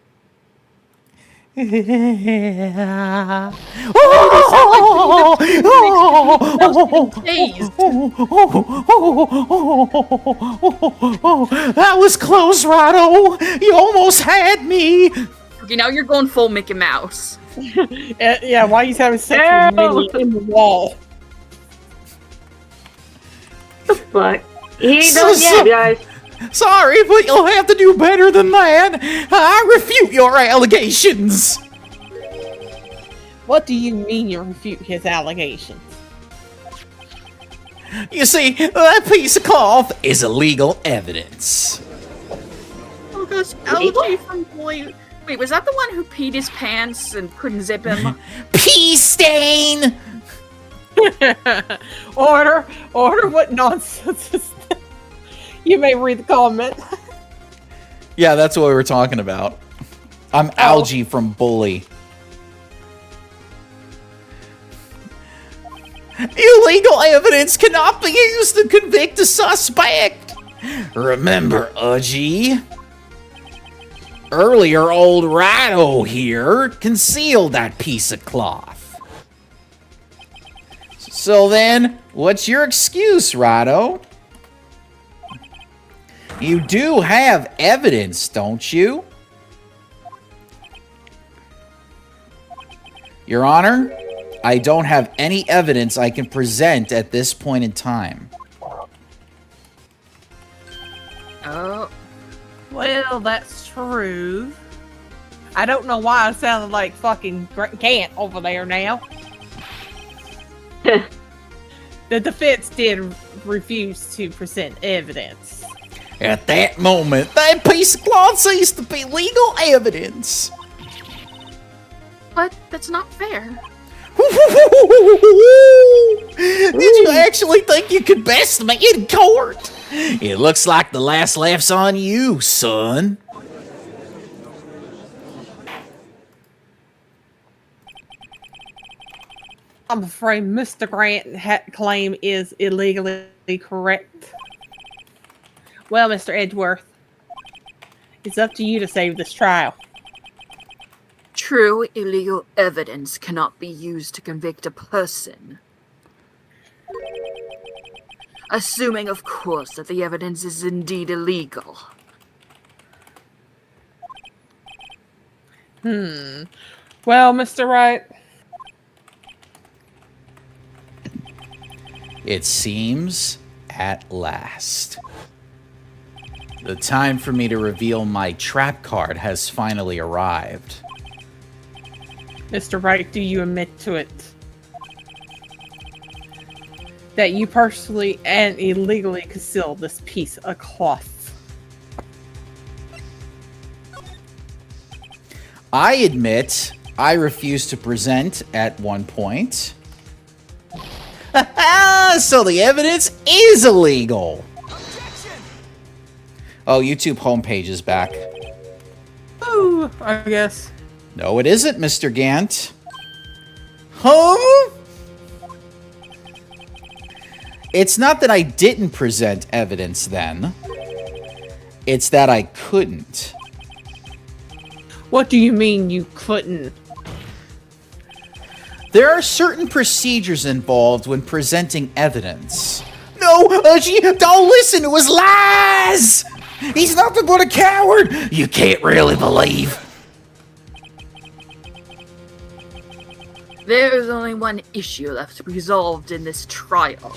Speaker 1: That was close, Rado. You almost had me.
Speaker 4: Okay, now you're going full Mickey Mouse.
Speaker 2: Yeah, why he's having sex with Minnie in the wall?
Speaker 3: The fuck? He ain't done yet, guys.
Speaker 1: Sorry, but you'll have to do better than that. I refute your allegations.
Speaker 2: What do you mean you refute his allegations?
Speaker 1: You see, that piece of cloth is illegal evidence.
Speaker 4: Oh gosh, LG from Boy. Wait, was that the one who peed his pants and couldn't zip him?
Speaker 1: Pea stain!
Speaker 2: Order! What nonsense is that? You may read the comment.
Speaker 1: Yeah, that's what we were talking about. I'm Algie from Bully. Illegal evidence cannot be used to convict a suspect. Remember, Udgy? Earlier, old Rado here concealed that piece of cloth. So then, what's your excuse, Rado? You do have evidence, don't you? Your Honor, I don't have any evidence I can present at this point in time.
Speaker 4: Oh.
Speaker 2: Well, that's true. I don't know why I sounded like fucking Gant over there now. The defense did refuse to present evidence.
Speaker 1: At that moment, that piece of cloth ceased to be legal evidence.
Speaker 4: But that's not fair.
Speaker 1: Did you actually think you could best me in court? It looks like the last laugh's on you, son.
Speaker 2: I'm afraid Mr. Grant's claim is illegally correct. Well, Mr. Edgeworth, it's up to you to save this trial.
Speaker 4: True illegal evidence cannot be used to convict a person. Assuming, of course, that the evidence is indeed illegal.
Speaker 2: Well, Mr. Wright,
Speaker 1: It seems at last. The time for me to reveal my trap card has finally arrived.
Speaker 2: Mr. Wright, do you admit to it? that you personally and illegally concealed this piece of cloth?
Speaker 1: I admit I refused to present at one point. So the evidence is illegal. Oh, YouTube homepage is back.
Speaker 2: Ooh, I guess.
Speaker 1: No, it isn't, Mr. Gant. Huh? It's not that I didn't present evidence then. It's that I couldn't.
Speaker 2: What do you mean you couldn't?
Speaker 1: There are certain procedures involved when presenting evidence. No, Archie, don't listen to his lies! He's nothing but a coward! You can't really believe.
Speaker 4: There's only one issue left to be resolved in this trial.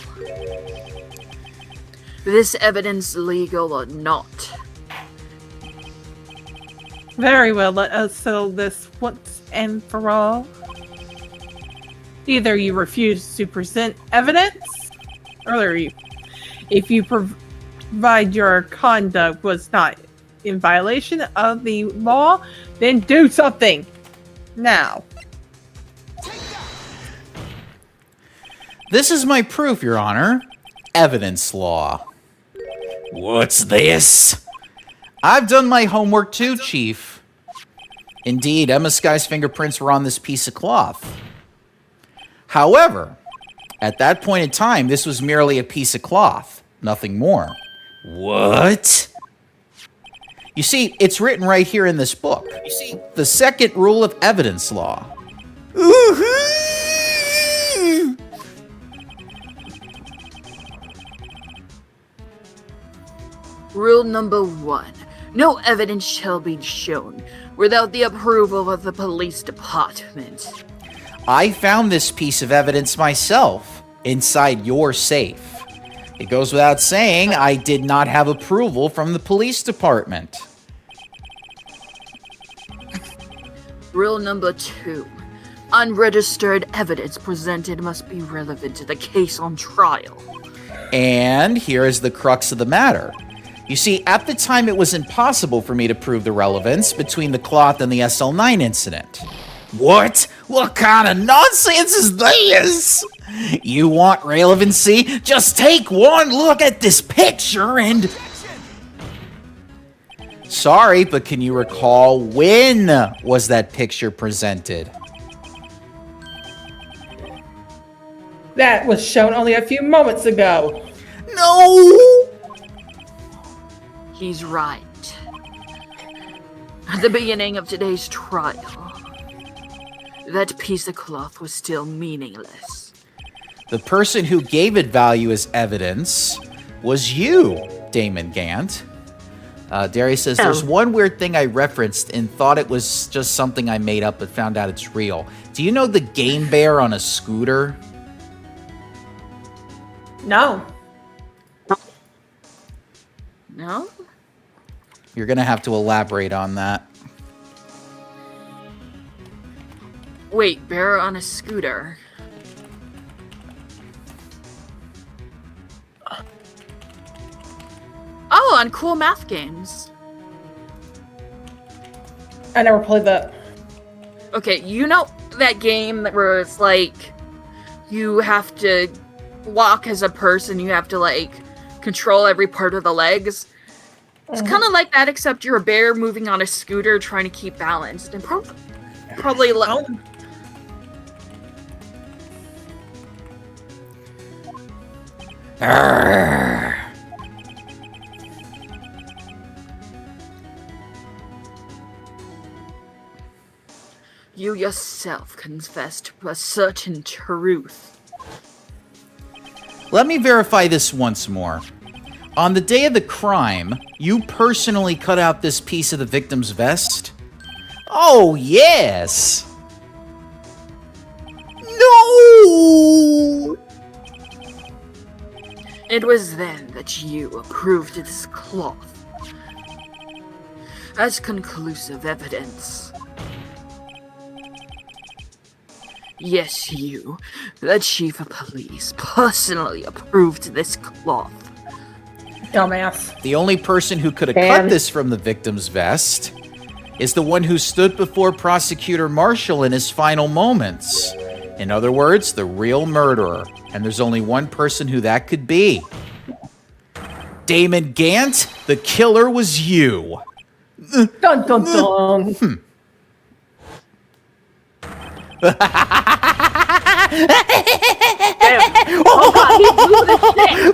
Speaker 4: This evidence legal or not?
Speaker 2: Very well, let us settle this once and for all. Either you refuse to present evidence, or if you provide your conduct was not in violation of the law, then do something now.
Speaker 1: This is my proof, Your Honor. Evidence law. What's this? I've done my homework too, Chief. Indeed, Emma Sky's fingerprints were on this piece of cloth. However, at that point in time, this was merely a piece of cloth, nothing more. What? You see, it's written right here in this book. You see, the second rule of evidence law.
Speaker 4: Rule number 1. No evidence shall be shown without the approval of the police department.
Speaker 1: I found this piece of evidence myself inside your safe. It goes without saying I did not have approval from the police department.
Speaker 4: Rule number 2. Unregistered evidence presented must be relevant to the case on trial.
Speaker 1: And here is the crux of the matter. You see, at the time it was impossible for me to prove the relevance between the cloth and the SL9 incident. What? What kind of nonsense is this? You want relevancy? Just take one look at this picture and... Sorry, but can you recall when was that picture presented?
Speaker 2: That was shown only a few moments ago.
Speaker 1: No!
Speaker 4: He's right. At the beginning of today's trial, that piece of cloth was still meaningless.
Speaker 1: The person who gave it value as evidence was you, Damon Gant. Darius says, there's one weird thing I referenced and thought it was just something I made up but found out it's real. Do you know the Game Bear on a scooter?
Speaker 2: No.
Speaker 4: No?
Speaker 1: You're going to have to elaborate on that.
Speaker 4: Wait, bear on a scooter. Oh, on Cool Math Games.
Speaker 2: I never played that.
Speaker 4: Okay, you know that game where it's like you have to walk as a person, you have to like control every part of the legs? It's kind of like that, except you're a bear moving on a scooter trying to keep balanced. And probably like... You yourself confessed to a certain truth.
Speaker 1: Let me verify this once more. On the day of the crime, you personally cut out this piece of the victim's vest? Oh, yes! No!
Speaker 4: It was then that you approved this cloth as conclusive evidence. Yes, you. The chief of police personally approved this cloth.
Speaker 2: Dumbass.
Speaker 1: The only person who could have
Speaker 3: Damn.
Speaker 1: cut this from the victim's vest is the one who stood before Prosecutor Marshall in his final moments. In other words, the real murderer. And there's only one person who that could be. Damon Gant, the killer was you.
Speaker 2: Dun dun dun.
Speaker 3: Oh god, he blew the shit!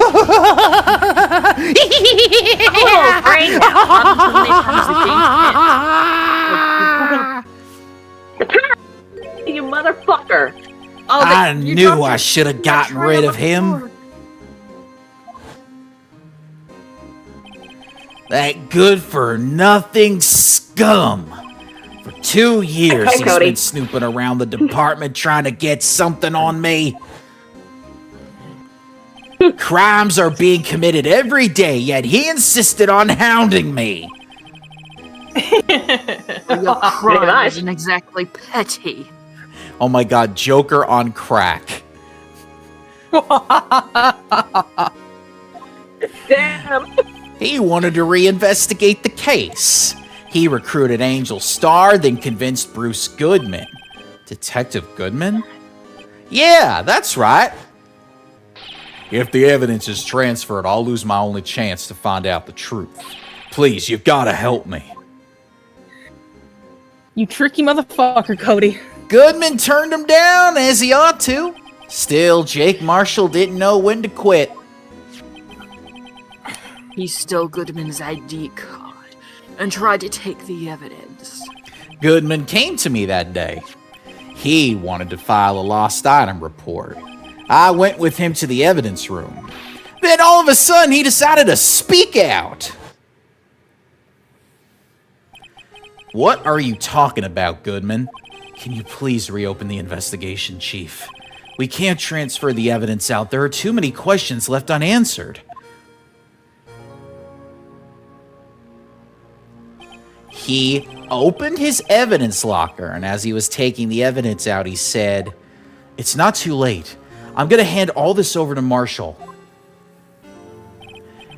Speaker 3: Oh, brain you motherfucker!
Speaker 4: Oh,
Speaker 1: I
Speaker 4: you
Speaker 1: knew
Speaker 4: dropped
Speaker 1: I
Speaker 4: your-
Speaker 1: should have
Speaker 4: your
Speaker 1: gotten
Speaker 4: trail
Speaker 1: rid
Speaker 4: on
Speaker 1: of
Speaker 4: the
Speaker 1: him.
Speaker 4: floor.
Speaker 1: That good for nothing scum. For 2 years,
Speaker 3: Hey,
Speaker 1: he's
Speaker 3: Cody.
Speaker 1: been snooping around the department trying to get something on me. Crimes are being committed every day, yet he insisted on hounding me.
Speaker 4: Your crime
Speaker 3: much.
Speaker 4: isn't exactly petty.
Speaker 1: Oh my god, Joker on crack.
Speaker 3: Damn!
Speaker 1: He wanted to reinvestigate the case. He recruited Angel Starr, then convinced Bruce Goodman. Detective Goodman? Yeah, that's right. If the evidence is transferred, I'll lose my only chance to find out the truth. Please, you've got to help me.
Speaker 2: You tricky motherfucker, Cody.
Speaker 1: Goodman turned him down, as he ought to. Still, Jake Marshall didn't know when to quit.
Speaker 4: He stole Goodman's ID card and tried to take the evidence.
Speaker 1: Goodman came to me that day. He wanted to file a lost item report. I went with him to the evidence room. Then all of a sudden, he decided to speak out. What are you talking about, Goodman? Can you please reopen the investigation, Chief? We can't transfer the evidence out. There are too many questions left unanswered. He opened his evidence locker, and as he was taking the evidence out, he said, "It's not too late. I'm going to hand all this over to Marshall."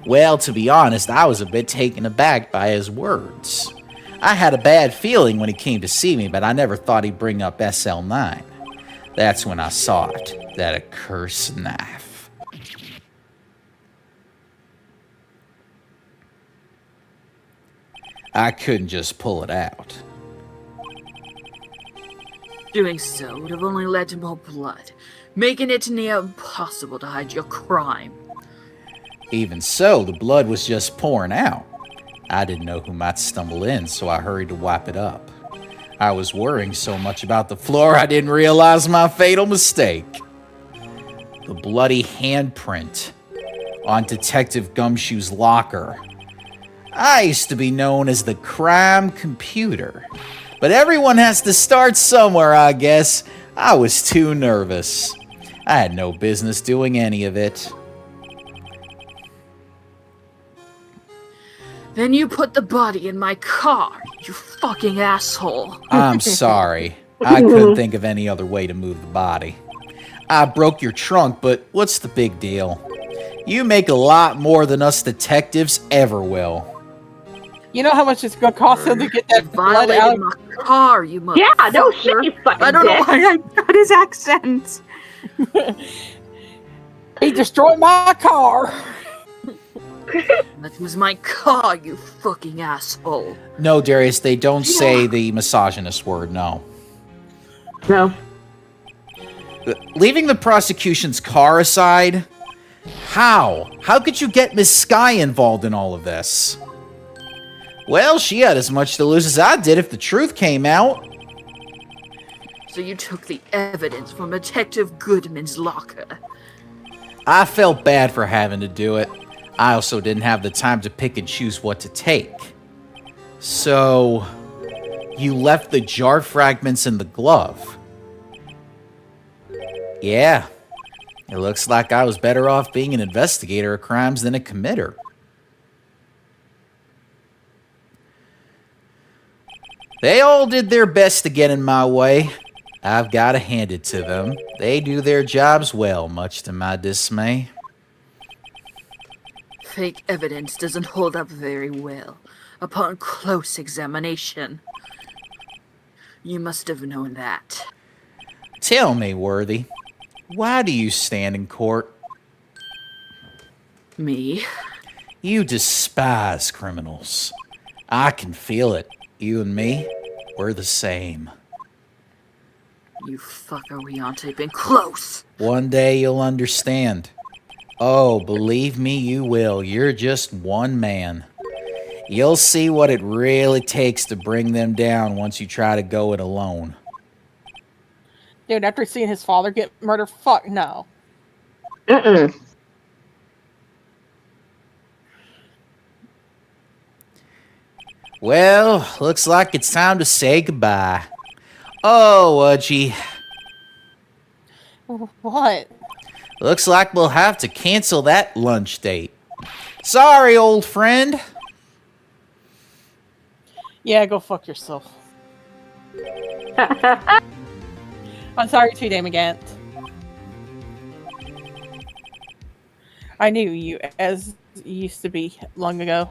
Speaker 1: Well, to be honest, I was a bit taken aback by his words. I had a bad feeling when he came to see me, but I never thought he'd bring up SL9. That's when I saw it, that accursed knife. I couldn't just pull it out.
Speaker 4: Doing so would have only led to more blood, making it near impossible to hide your crime.
Speaker 1: Even so, the blood was just pouring out. I didn't know who might stumble in, so I hurried to wipe it up. I was worrying so much about the floor, I didn't realize my fatal mistake. The bloody handprint on Detective Gumshoe's locker. I used to be known as the crime computer. But everyone has to start somewhere, I guess. I was too nervous. I had no business doing any of it.
Speaker 4: Then you put the body in my car, you fucking asshole.
Speaker 1: I'm sorry. I couldn't think of any other way to move the body. I broke your trunk, but what's the big deal? You make a lot more than us detectives ever will.
Speaker 2: You know how much it's gonna cost him to get
Speaker 4: You
Speaker 2: that blood out?
Speaker 4: violated my car, you motherfucker.
Speaker 3: Yeah, no shit, you fucking
Speaker 4: I don't know
Speaker 3: dick.
Speaker 4: why I got his accent.
Speaker 2: He destroyed my car.
Speaker 4: That was my car, you fucking asshole.
Speaker 1: No, Darius, they don't say the misogynist word, no.
Speaker 3: No.
Speaker 1: Leaving the prosecution's car aside, how? How could you get Miss Sky involved in all of this? Well, she had as much to lose as I did if the truth came out.
Speaker 4: So you took the evidence from Detective Goodman's locker.
Speaker 1: I felt bad for having to do it. I also didn't have the time to pick and choose what to take. So, you left the jar fragments in the glove. Yeah. It looks like I was better off being an investigator of crimes than a committer. They all did their best to get in my way. I've got to hand it to them. They do their jobs well, much to my dismay.
Speaker 4: Fake evidence doesn't hold up very well upon close examination. You must have known that.
Speaker 1: Tell me, Worthy, why do you stand in court?
Speaker 4: Me?
Speaker 1: You despise criminals. I can feel it. You and me, we're the same.
Speaker 4: You fucker, we aren't even close.
Speaker 1: One day you'll understand. Oh, believe me, you will. You're just one man. You'll see what it really takes to bring them down once you try to go it alone.
Speaker 2: Dude, after seeing his father get murdered, fuck no.
Speaker 3: Mm-mm.
Speaker 1: Well, looks like it's time to say goodbye. Oh, Udgy,
Speaker 2: What?
Speaker 1: looks like we'll have to cancel that lunch date. Sorry, old friend.
Speaker 2: Yeah, go fuck yourself. I'm sorry too, Damon Gant. I knew you as you used to be long ago.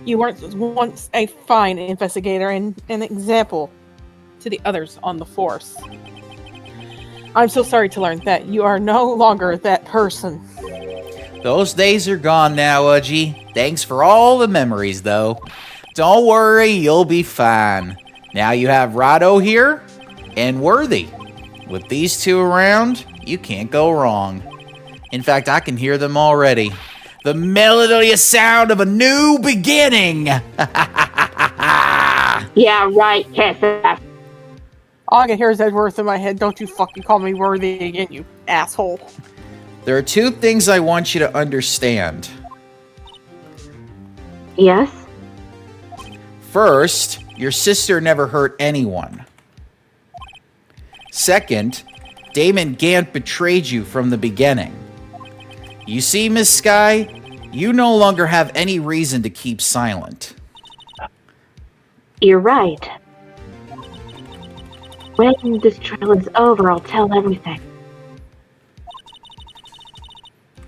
Speaker 2: You weren't once a fine investigator and an example to the others on the force. I'm so sorry to learn that you are no longer that person.
Speaker 1: Those days are gone now, Udgy. Thanks for all the memories, though. Don't worry, you'll be fine. Now you have Rado here and Worthy. With these two around, you can't go wrong. In fact, I can hear them already. The melodious sound of a new beginning.
Speaker 3: Yeah, right, Tessa.
Speaker 2: All I can hear is Edgeworth in my head. Don't you fucking call me Worthy again, you asshole.
Speaker 1: There are two things I want you to understand.
Speaker 3: Yes?
Speaker 1: First, your sister never hurt anyone. Second, Damon Gant betrayed you from the beginning. You see, Miss Sky, you no longer have any reason to keep silent.
Speaker 3: You're right. When this trial is over, I'll tell everything.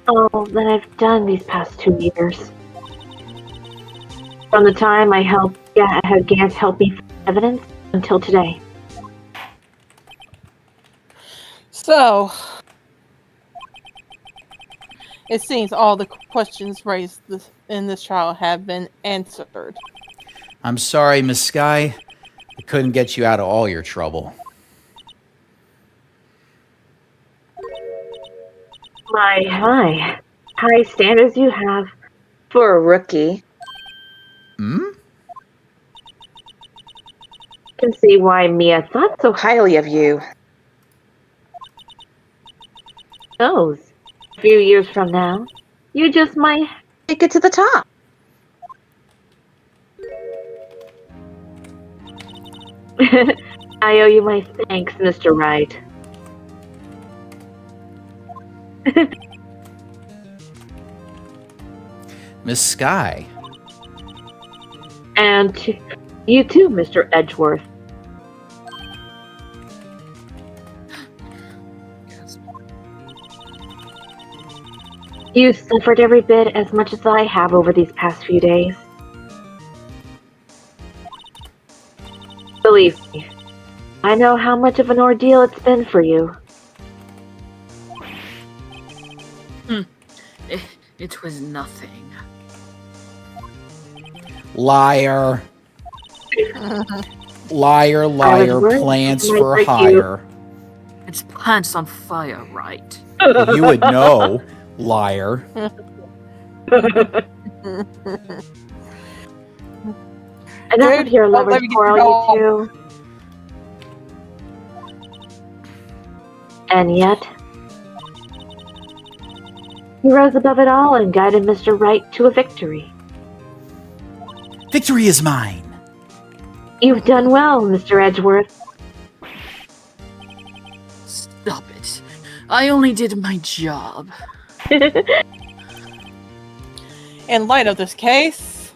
Speaker 3: All that I've done these past 2 years. From the time I had Gant help me find evidence until today.
Speaker 2: So, it seems all the questions raised in this trial have been answered.
Speaker 1: I'm sorry, Miss Sky. I couldn't get you out of all your trouble.
Speaker 3: My high standards you have for a rookie.
Speaker 1: Hmm?
Speaker 3: Can see why Mia thought so highly of you. Knows, a few years from now, you just might make it to the top. I owe you my thanks, Mr. Wright.
Speaker 1: Miss Sky.
Speaker 3: And you too, Mr. Edgeworth. You suffered every bit as much as I have over these past few days. Believe me, I know how much of an ordeal it's been for you.
Speaker 4: It was nothing.
Speaker 1: Liar. Liar, liar,
Speaker 3: worried
Speaker 1: plans
Speaker 3: I might
Speaker 1: for
Speaker 3: break you.
Speaker 1: hire.
Speaker 4: It's pants on fire, right?
Speaker 1: You would know, liar.
Speaker 3: Enough of your
Speaker 2: don't
Speaker 3: lovers
Speaker 2: let me get
Speaker 3: quarrel,
Speaker 2: you
Speaker 3: you two. And yet, you rose above it all and guided Mr. Wright to a victory.
Speaker 1: Victory is mine.
Speaker 3: You've done well, Mr. Edgeworth.
Speaker 4: Stop it. I only did my job.
Speaker 2: In light of this case,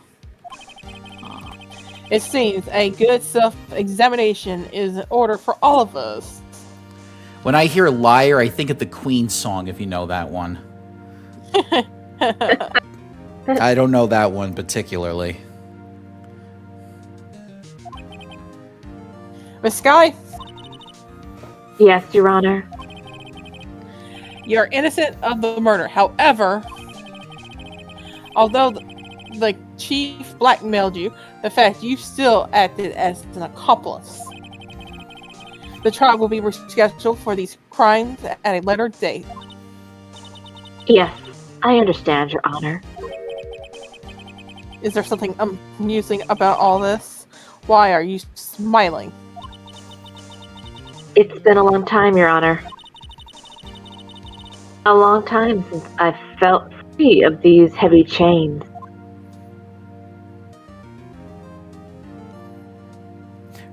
Speaker 2: It seems a good self-examination is in order for all of us.
Speaker 1: When I hear liar, I think of the Queen song, if you know that one. I don't know that one particularly.
Speaker 2: Miss Sky,
Speaker 3: Yes, Your Honor.
Speaker 2: you're innocent of the murder. However, although the chief blackmailed you, the fact you still acted as an accomplice. The trial will be rescheduled for these crimes at a later date.
Speaker 3: Yes, I understand, Your Honor.
Speaker 2: Is there something amusing about all this? Why are you smiling?
Speaker 3: It's been a long time, Your Honor. A long time since I've felt free of these heavy chains.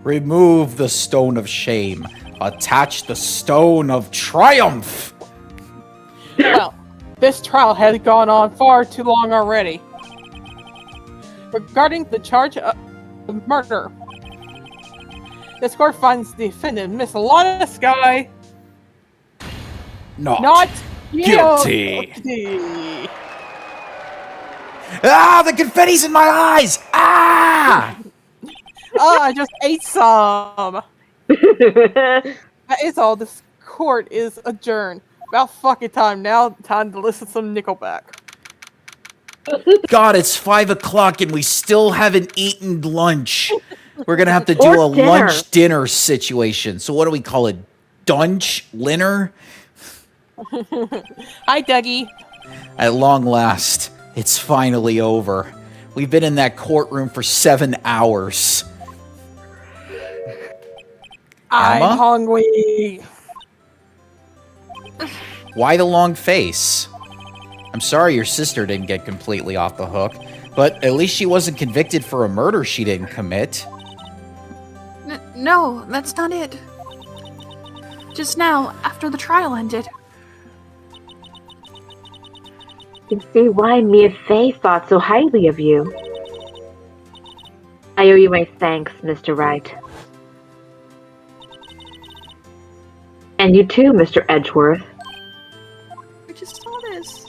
Speaker 1: Remove the stone of shame. Attach the stone of triumph.
Speaker 2: Well, this trial has gone on far too long already. Regarding the charge of murder, this court finds the defendant, Miss Alana Sky, not
Speaker 1: guilty.
Speaker 2: guilty.
Speaker 1: Ah, the confetti's in my eyes. Ah!
Speaker 2: Oh, I just ate some. That is all. This court is adjourned. About fucking time now. Time to listen to some Nickelback.
Speaker 1: God, it's 5 o'clock and we still haven't eaten lunch. We're gonna have to do
Speaker 3: Or
Speaker 1: a
Speaker 3: dinner.
Speaker 1: lunch dinner situation. So what do we call it? Dunch? Linner?
Speaker 2: Hi, Dougie.
Speaker 1: At long last, it's finally over. We've been in that courtroom for 7 hours. Emma?
Speaker 2: I'm hungry.
Speaker 1: Why the long face? I'm sorry your sister didn't get completely off the hook, but at least she wasn't convicted for a murder she didn't commit.
Speaker 4: No, that's not it. Just now, after the trial ended.
Speaker 3: You can see why Mia Fey thought so highly of you. I owe you my thanks, Mr. Wright. And you too, Mr. Edgeworth.
Speaker 4: I just saw this.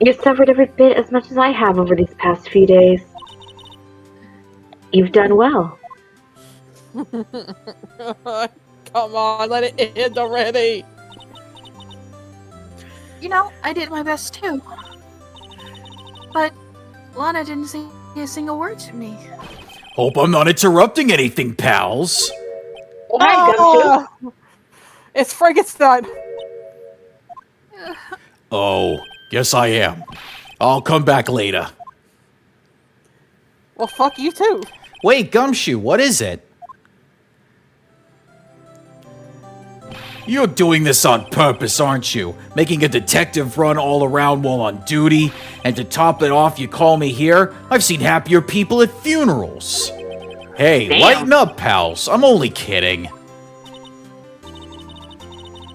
Speaker 3: You've suffered every bit as much as I have over these past few days. You've done well.
Speaker 2: Come on, let it end already.
Speaker 4: You know, I did my best too. But Lana didn't say a single word to me.
Speaker 1: Hope I'm not interrupting anything, pals.
Speaker 3: Hi, Gumshoe.
Speaker 2: It's Frankenstein.
Speaker 1: Oh, guess I am. I'll come back later.
Speaker 2: Well, fuck you too.
Speaker 1: Wait, Gumshoe, what is it? You're doing this on purpose, aren't you? Making a detective run all around while on duty, and to top it off, you call me here? I've seen happier people at funerals. Hey,
Speaker 3: Damn.
Speaker 1: lighten up, pals. I'm only kidding.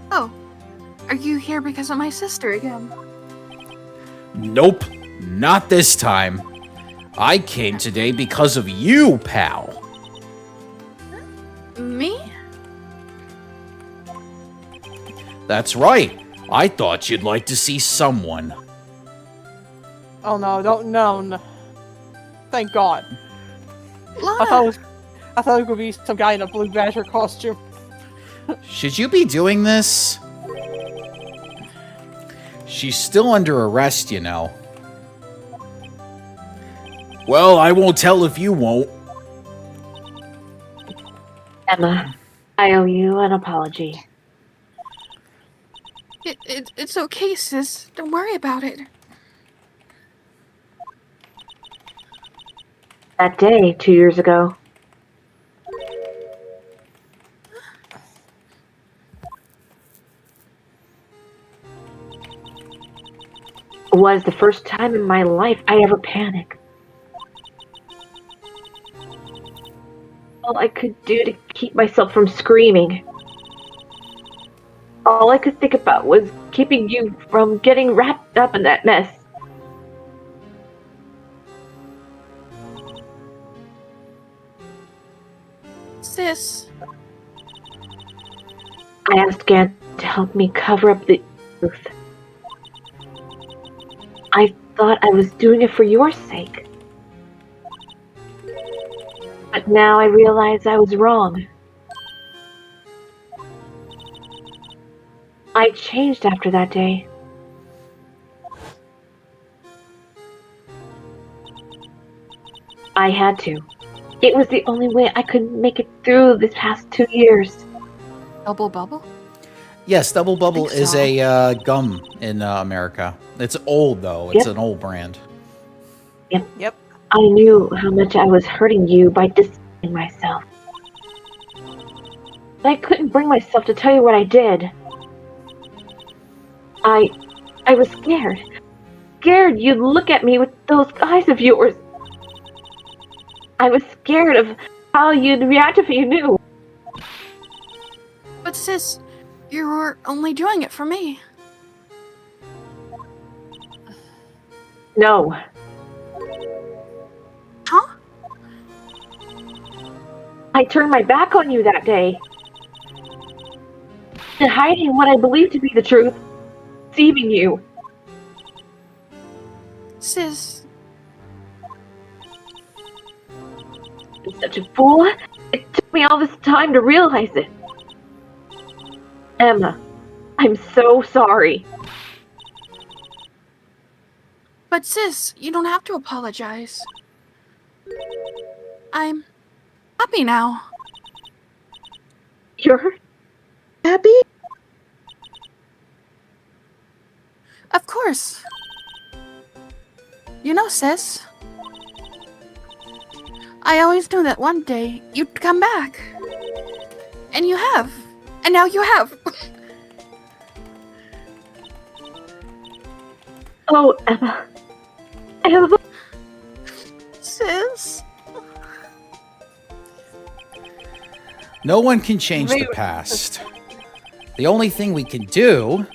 Speaker 4: Oh, are you here because of my sister again?
Speaker 1: Nope, not this time. I came today because of you, pal.
Speaker 4: Me?
Speaker 1: That's right. I thought you'd like to see someone.
Speaker 2: Oh no, don't no. Thank God.
Speaker 4: Lana!
Speaker 2: I thought it would be some guy in a blue badger costume.
Speaker 1: Should you be doing this? She's still under arrest, you know. Well, I won't tell if you won't.
Speaker 3: Emma, I owe you an apology.
Speaker 4: It's okay, sis. Don't worry about it.
Speaker 3: That day, 2 years ago. Was the first time in my life I ever panicked. All I could do to keep myself from screaming. All I could think about was keeping you from getting wrapped up in that mess.
Speaker 4: Sis,
Speaker 3: I asked Gant to help me cover up the truth. I thought I was doing it for your sake. But now I realize I was wrong. I changed after that day. I had to. It was the only way I could make it through this past 2 years.
Speaker 4: Double bubble?
Speaker 1: Yes, Double Bubble
Speaker 4: Think
Speaker 1: is
Speaker 4: so.
Speaker 1: a gum in America. It's old, though. It's
Speaker 3: Yep.
Speaker 1: an old brand.
Speaker 2: Yep.
Speaker 3: I knew how much I was hurting you by distancing myself. But I couldn't bring myself to tell you what I did. I was scared. Scared you'd look at me with those eyes of yours. I was scared of how you'd react if you knew.
Speaker 4: But sis, you were only doing it for me.
Speaker 3: No.
Speaker 4: Huh?
Speaker 3: I turned my back on you that day. And hiding what I believed to be the truth. Deceiving you.
Speaker 4: Sis,
Speaker 3: I'm such a fool. It took me all this time to realize it. Emma, I'm so sorry.
Speaker 4: but sis, you don't have to apologize. I'm happy now.
Speaker 3: You're happy?
Speaker 4: Of course. You know, sis, I always knew that one day you'd come back. And you have. And now you have.
Speaker 3: Oh, Emma. Emma.
Speaker 4: Sis.
Speaker 1: No one can change the
Speaker 2: Maybe-
Speaker 1: past. The only thing we can do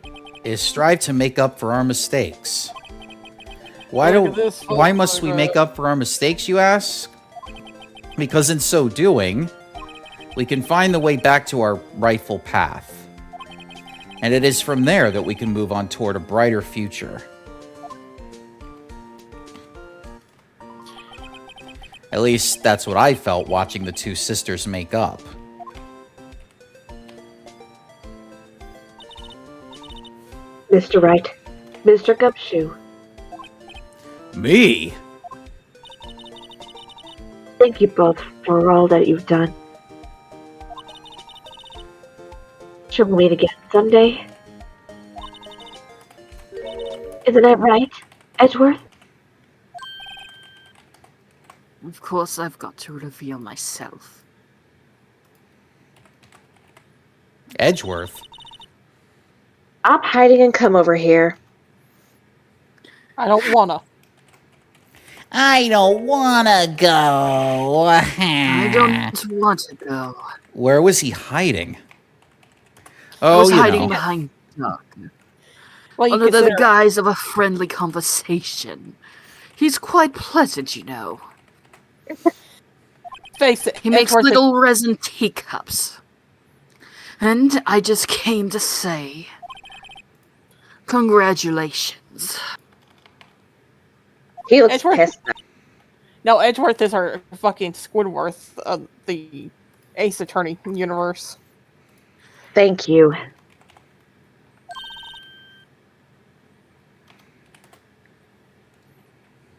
Speaker 1: is strive to make up for our mistakes.
Speaker 2: Look at this
Speaker 1: Why
Speaker 2: photo
Speaker 1: must we
Speaker 2: of,
Speaker 1: make up for our mistakes, you ask? Because in so doing, we can find the way back to our rightful path. And it is from there that we can move on toward a brighter future. At least that's what I felt watching the two sisters make up.
Speaker 3: Mr. Wright. Mr. Gumshoe.
Speaker 1: Me?
Speaker 3: Thank you both for all that you've done. Shall we meet again someday? Isn't that right, Edgeworth?
Speaker 4: Of course, I've got to reveal myself.
Speaker 1: Edgeworth?
Speaker 5: Stop hiding and come over here.
Speaker 2: I don't wanna.
Speaker 1: I don't wanna go.
Speaker 4: I don't want to go.
Speaker 1: Where was he hiding?
Speaker 4: I
Speaker 1: Oh,
Speaker 4: was
Speaker 1: you
Speaker 4: hiding
Speaker 1: know.
Speaker 4: behind Doug,
Speaker 2: Well, you
Speaker 4: under the
Speaker 2: consider-
Speaker 4: guise of a friendly conversation. He's quite pleasant, you know.
Speaker 2: face it.
Speaker 4: He makes
Speaker 2: Edgeworth is-
Speaker 4: little resin teacups. And I just came to say, congratulations.
Speaker 5: He looks
Speaker 2: Edgeworth-
Speaker 5: pissed.
Speaker 2: No, Edgeworth is our fucking Squidworth of the Ace Attorney universe.
Speaker 3: Thank you.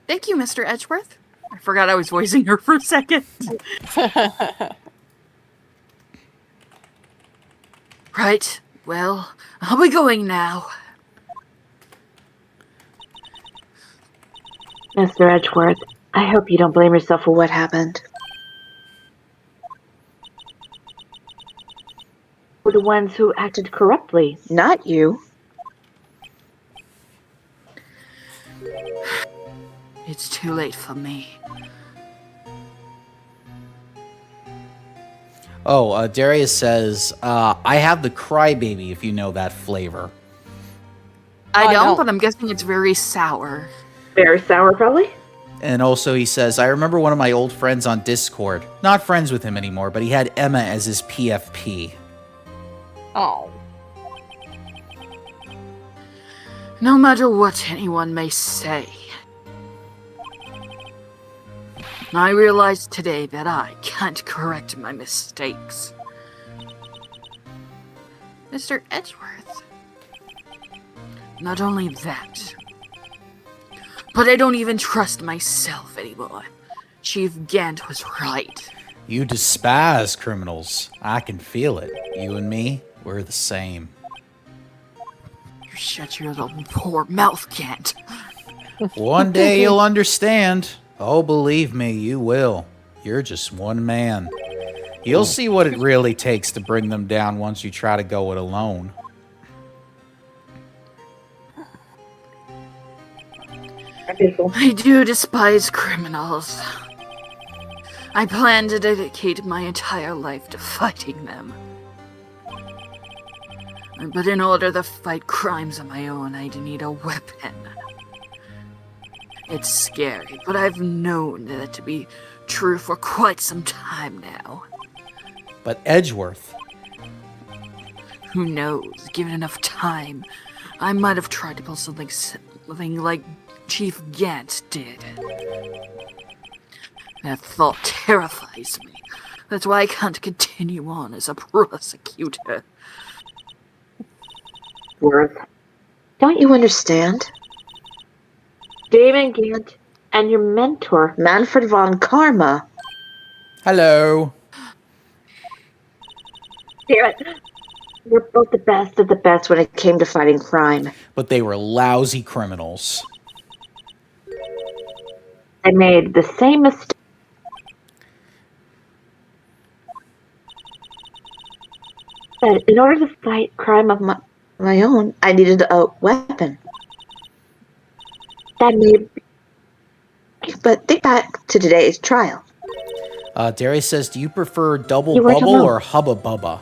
Speaker 4: Thank you, Mr. Edgeworth. I forgot I was voicing her for a second. Right, well, I'll be going now.
Speaker 3: Mr. Edgeworth, I hope you don't blame yourself for what happened. We're the ones who acted corruptly.
Speaker 5: Not you.
Speaker 4: It's too late for me.
Speaker 1: Oh, Darius says, I have the crybaby if you know that flavor.
Speaker 4: I
Speaker 2: I
Speaker 4: don't,
Speaker 2: don't.
Speaker 4: but I'm guessing it's very sour.
Speaker 3: Very sour, probably?
Speaker 1: And also he says, I remember one of my old friends on Discord. Not friends with him anymore, but he had Emma as his PFP.
Speaker 2: Oh.
Speaker 4: No matter what anyone may say, I realized today that I can't correct my mistakes. Mr. Edgeworth. Not only that, but I don't even trust myself anymore. Chief Gant was right.
Speaker 1: You despise criminals. I can feel it. You and me, we're the same.
Speaker 4: You shut your little poor mouth, Gant.
Speaker 1: One day you'll understand. Oh, believe me, you will. You're just one man. You'll see what it really takes to bring them down once you try to go it alone.
Speaker 5: Beautiful.
Speaker 4: I do despise criminals. I plan to dedicate my entire life to fighting them. But in order to fight crimes on my own, I'd need a weapon. It's scary, but I've known that to be true for quite some time now.
Speaker 1: But Edgeworth,
Speaker 4: Who knows? Given enough time, I might have tried to pull something like Chief Gant did. That thought terrifies me. That's why I can't continue on as a prosecutor.
Speaker 5: Worth. Don't you understand? Damon Gant and your mentor, Manfred von Karma.
Speaker 1: hello.
Speaker 5: Damn it. We're both the best of the best when it came to fighting crime.
Speaker 1: But they were lousy criminals.
Speaker 5: I made the same mistake. But in order to fight crime of my own, I needed a weapon. That made. But think back to today's trial.
Speaker 1: Darius says, do you prefer double
Speaker 5: You want to
Speaker 1: bubble
Speaker 5: know?
Speaker 1: or hubba bubba?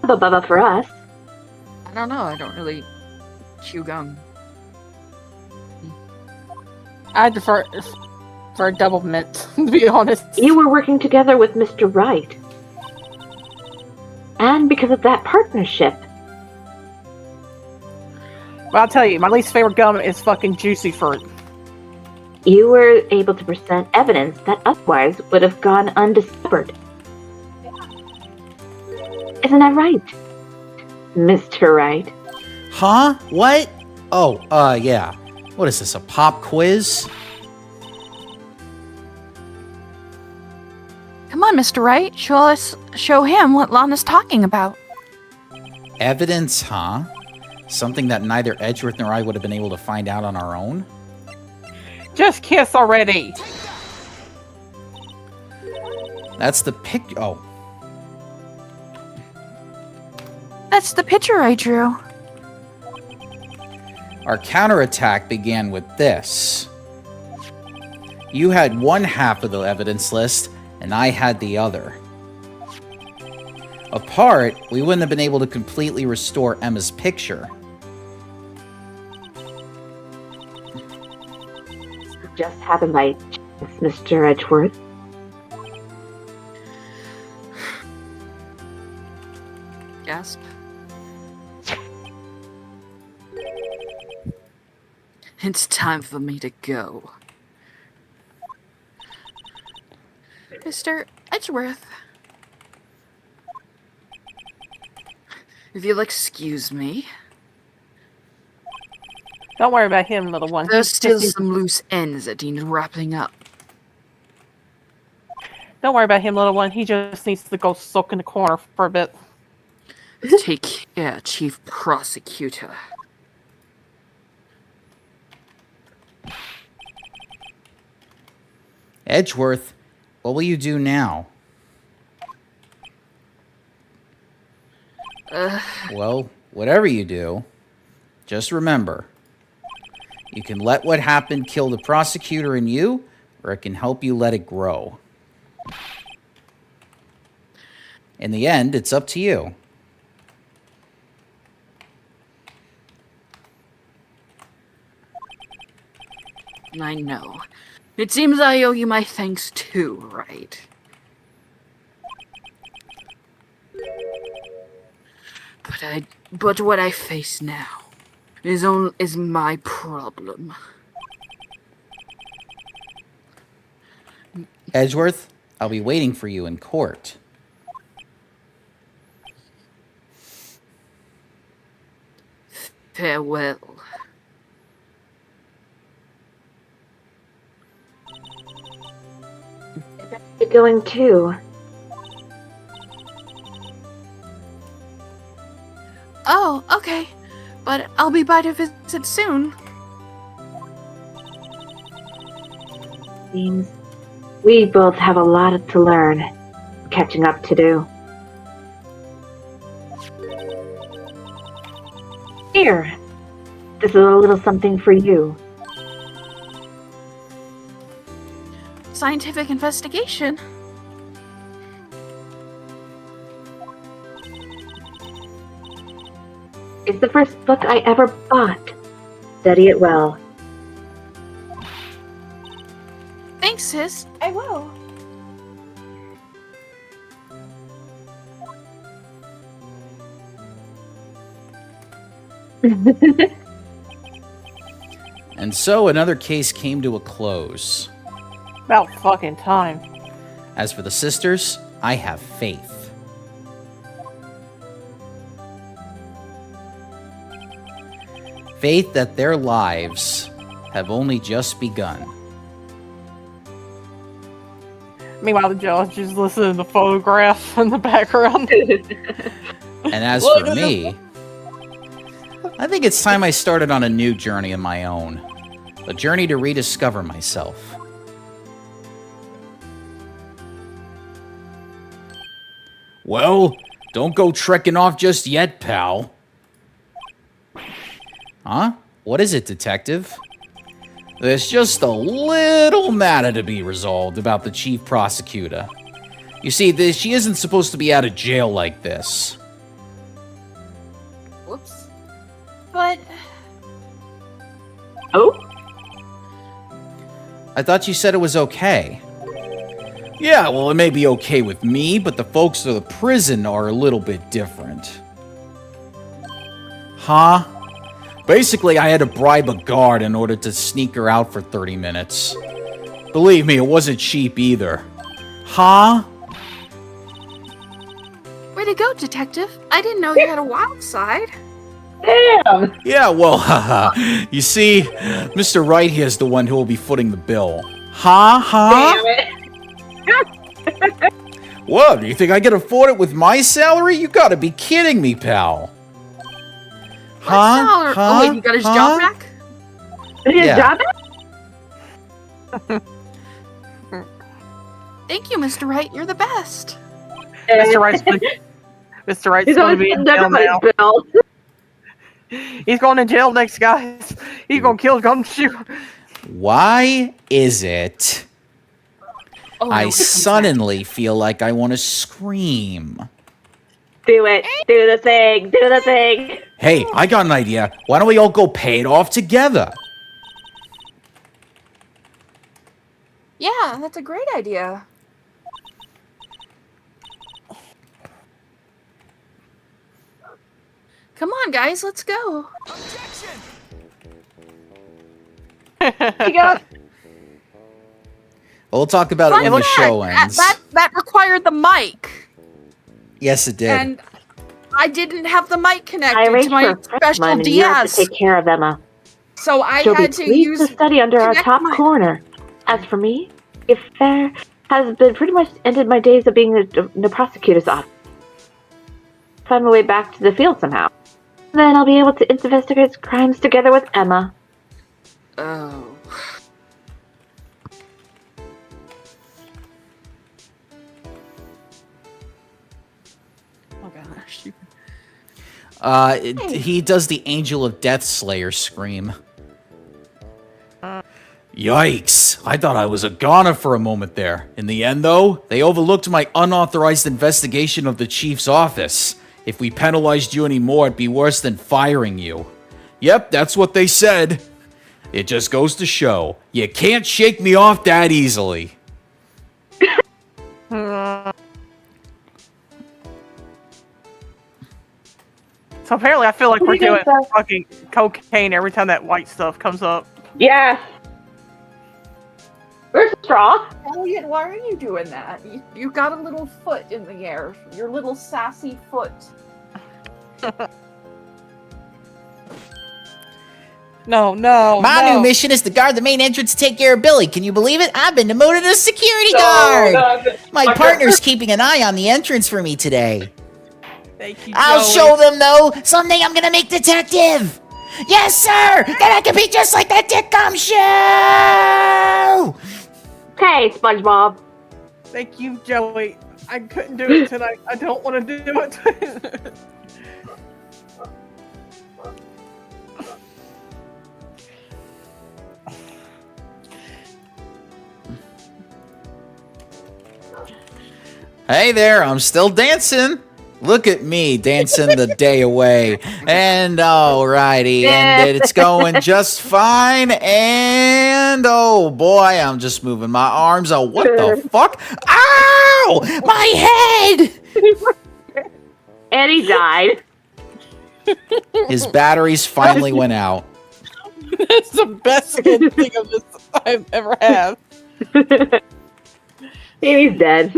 Speaker 5: Hubba bubba for us.
Speaker 4: I don't know, I don't really chew gum.
Speaker 2: I defer for a double mint, to be honest.
Speaker 5: You were working together with Mr. Wright. And because of that partnership,
Speaker 2: Well, I'll tell you, my least favorite gum is fucking juicy fruit.
Speaker 5: you were able to present evidence that otherwise would have gone undiscovered. Isn't that right, Mr. Wright?
Speaker 1: Huh? What? Oh, yeah. What is this, a pop quiz?
Speaker 4: Come on, Mr. Wright, show him what Lana's talking about.
Speaker 1: Evidence, huh? Something that neither Edgeworth nor I would have been able to find out on our own?
Speaker 2: Just kiss already.
Speaker 1: That's the pic. Oh,
Speaker 4: That's the picture I drew.
Speaker 1: our counterattack began with this. You had one half of the evidence list, and I had the other. Apart, we wouldn't have been able to completely restore Emma's picture.
Speaker 5: Just happened by chance, Mr. Edgeworth.
Speaker 4: Gasp. It's time for me to go. Mr. Edgeworth. If you'll excuse me,
Speaker 2: Don't worry about him, little one.
Speaker 4: there's
Speaker 2: He's
Speaker 4: still
Speaker 2: just-
Speaker 4: some loose ends that need wrapping up.
Speaker 2: Don't worry about him, little one. He just needs to go sulk in the corner for a bit.
Speaker 4: Take care, Chief Prosecutor.
Speaker 1: Edgeworth, what will you do now? Well, whatever you do, just remember, you can let what happened kill the prosecutor in you, or it can help you let it grow. In the end, it's up to you.
Speaker 4: I know. It seems I owe you my thanks too, right? But what I face now is my problem.
Speaker 1: Edgeworth, I'll be waiting for you in court.
Speaker 4: Farewell.
Speaker 3: You're going too.
Speaker 4: Oh, okay. But I'll be by to visit soon.
Speaker 3: Seems we both have a lot to learn, catching up to do. Here, this is a little something for you.
Speaker 4: Scientific investigation?
Speaker 3: It's the first book I ever bought. Study it well.
Speaker 4: Thanks, sis. I will.
Speaker 1: And so another case came to a close.
Speaker 2: About fucking time.
Speaker 1: As for the sisters, I have faith. Faith that their lives have only just begun.
Speaker 2: Meanwhile, the judge is listening to the photograph in the background.
Speaker 1: And as for me, I think it's time I started on a new journey of my own. A journey to rediscover myself. Well, don't go trekking off just yet, pal. Huh? What is it, detective? There's just a little matter to be resolved about the chief prosecutor. You see, she isn't supposed to be out of jail like this.
Speaker 4: Whoops. But
Speaker 3: Oh?
Speaker 1: I thought you said it was okay. Yeah, well, it may be okay with me, but the folks of the prison are a little bit different. Huh? Basically, I had to bribe a guard in order to sneak her out for 30 minutes. Believe me, it wasn't cheap either. Huh?
Speaker 4: way to go, detective. I didn't know you had a wild side.
Speaker 3: Damn!
Speaker 1: Yeah, well, haha. You see, Mr. Wright here is the one who will be footing the bill. Huh?
Speaker 3: Damn it.
Speaker 1: What? Do you think I can afford it with my salary? You gotta be kidding me, pal.
Speaker 4: What salary? Oh, wait, you got his job back?
Speaker 3: Did he
Speaker 1: Yeah.
Speaker 3: job it?
Speaker 4: Thank you, Mr. Wright. You're the best.
Speaker 2: Mr. Wright's going
Speaker 3: He's
Speaker 2: to
Speaker 3: always
Speaker 2: be in
Speaker 3: putting
Speaker 2: jail now.
Speaker 3: everybody's bill.
Speaker 2: He's going to jail next, guys. He's going to kill Gumshoe.
Speaker 1: Why is it
Speaker 4: Oh,
Speaker 1: I
Speaker 4: no,
Speaker 1: suddenly feel like I want to scream?
Speaker 3: Do it. Do the thing. Do the thing.
Speaker 1: Hey, I got an idea. Why don't we all go pay it off together?
Speaker 4: Yeah, that's a great idea. Come on, guys, let's go.
Speaker 3: You got
Speaker 1: We'll talk about it when the
Speaker 4: Fun
Speaker 1: show
Speaker 4: fact,
Speaker 1: ends.
Speaker 4: That required the mic,
Speaker 1: Yes, it did.
Speaker 4: and I didn't have the mic
Speaker 3: I
Speaker 4: connected to
Speaker 3: arranged for
Speaker 4: my
Speaker 3: a freshman,
Speaker 4: special
Speaker 3: and you have to
Speaker 4: DS,
Speaker 3: take care of Emma.
Speaker 4: so I
Speaker 3: She'll be
Speaker 4: had to
Speaker 3: pleased
Speaker 4: use.
Speaker 3: to study under our
Speaker 4: connect
Speaker 3: top
Speaker 4: my-
Speaker 3: corner. As for me, if there has been pretty much ended my days of being the prosecutor's office. Find my way back to the field somehow. Then I'll be able to investigate crimes together with Emma.
Speaker 4: Oh.
Speaker 2: Oh, gosh.
Speaker 1: He does the Angel of Death Slayer scream. Yikes! I thought I was a goner for a moment there. In the end, though, they overlooked my unauthorized investigation of the chief's office. If we penalized you anymore, it'd be worse than firing you. Yep, that's what they said. It just goes to show you can't shake me off that easily.
Speaker 2: So apparently, I feel like
Speaker 3: What
Speaker 2: we're
Speaker 3: do you
Speaker 2: doing
Speaker 3: guys have?
Speaker 2: fucking cocaine every time that white stuff comes up.
Speaker 3: Yes. Where's the straw?
Speaker 4: Elliot, why are you doing that? You got a little foot in the air. Your little sassy foot.
Speaker 2: No.
Speaker 1: My
Speaker 2: no.
Speaker 1: new mission is to guard the main entrance to take care of Billy. Can you believe it? I've been demoted as security guard. My partner's keeping an eye on the entrance for me today.
Speaker 2: Thank you,
Speaker 1: I'll
Speaker 2: Joey.
Speaker 1: show them, though. Someday I'm gonna make detective. Yes, sir. Then I can be just like that Dick-Com show.
Speaker 3: Okay, SpongeBob.
Speaker 2: Thank you, Joey. I couldn't do it tonight. I don't want to do it.
Speaker 1: Hey there, I'm still dancing. Look at me dancing the day away. And alrighty, and it's going just fine. And oh boy, I'm just moving my arms. Oh, what the fuck? Ow! My head!
Speaker 3: And he died.
Speaker 1: His batteries finally went out.
Speaker 2: That's the best thing of this I've ever had.
Speaker 3: And he's dead.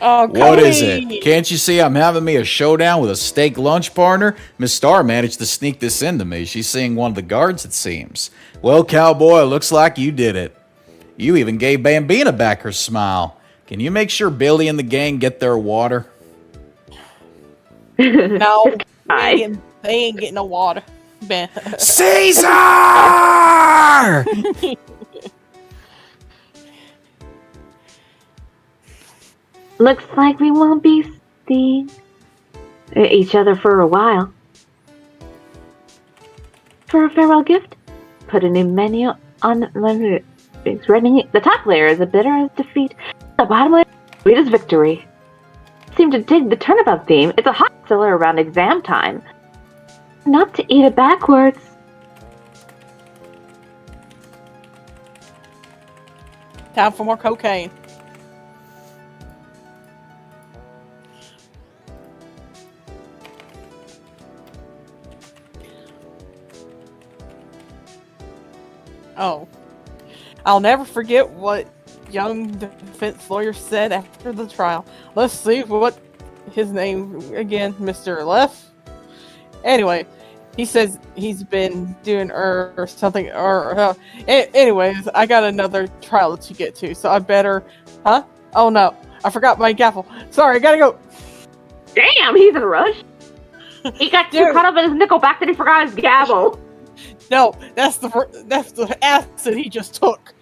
Speaker 2: Oh,
Speaker 1: What is
Speaker 2: Cody!
Speaker 1: it? Can't you see I'm having me a showdown with a steak lunch partner? Miss Star managed to sneak this into me. She's seeing one of the guards, it seems. Well, cowboy, looks like you did it. You even gave Bambina back her smile. Can you make sure Billy and the gang get their water?
Speaker 2: No,
Speaker 3: Hi.
Speaker 2: they ain't getting no water. Man.
Speaker 1: Caesar!
Speaker 3: Looks like we won't be seeing each other for a while. For a farewell gift, put a new menu on the the top layer is a bitter as defeat. The bottom layer is sweet as victory. Seem to dig the turnabout theme. It's a hot seller around exam time. Not to eat it backwards.
Speaker 2: Time for more cocaine. Oh. I'll never forget what young defense lawyer said after the trial. Let's see what his name again, Mr. Leff. Anyway, he says he's been doing or something anyways, I got another trial to get to, so I better Oh no, I forgot my gavel. Sorry, I gotta go.
Speaker 3: Damn, he's in a rush. He got too
Speaker 2: Dude.
Speaker 3: caught up in his Nickelback that he forgot his gavel.
Speaker 2: No, that's the acid he just took.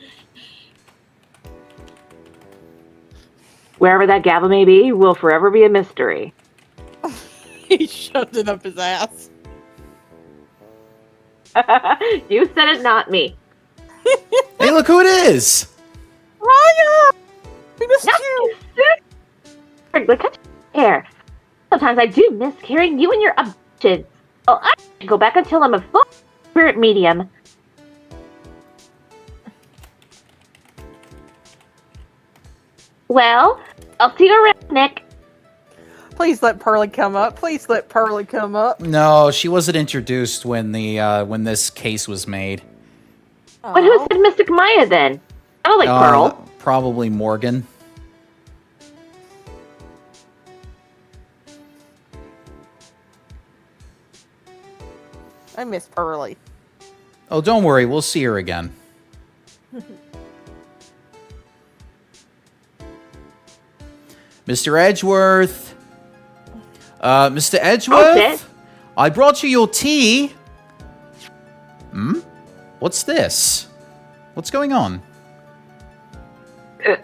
Speaker 3: Wherever that gavel may be will forever be a mystery.
Speaker 2: He shoved it up his ass.
Speaker 3: You said it, not me.
Speaker 1: Hey, look who it is!
Speaker 2: Raya! We missed
Speaker 3: Not
Speaker 2: you!
Speaker 3: Look at your hair. Sometimes I do miss hearing you and your objections. Oh, I can go back until I'm a full spirit medium. Well, I'll see you around, Nick.
Speaker 2: Please let Pearly come up. Please let Pearly come up.
Speaker 1: No, she wasn't introduced when when this case was made.
Speaker 3: But who said Mystic Maya then? I don't like Pearl.
Speaker 1: Probably Morgan.
Speaker 2: I miss Pearly.
Speaker 1: Oh, don't worry, we'll see her again. Mr. Edgeworth. Mr. Edgeworth?
Speaker 3: Okay.
Speaker 1: I brought you your tea. Hmm? What's this? What's going on?
Speaker 2: I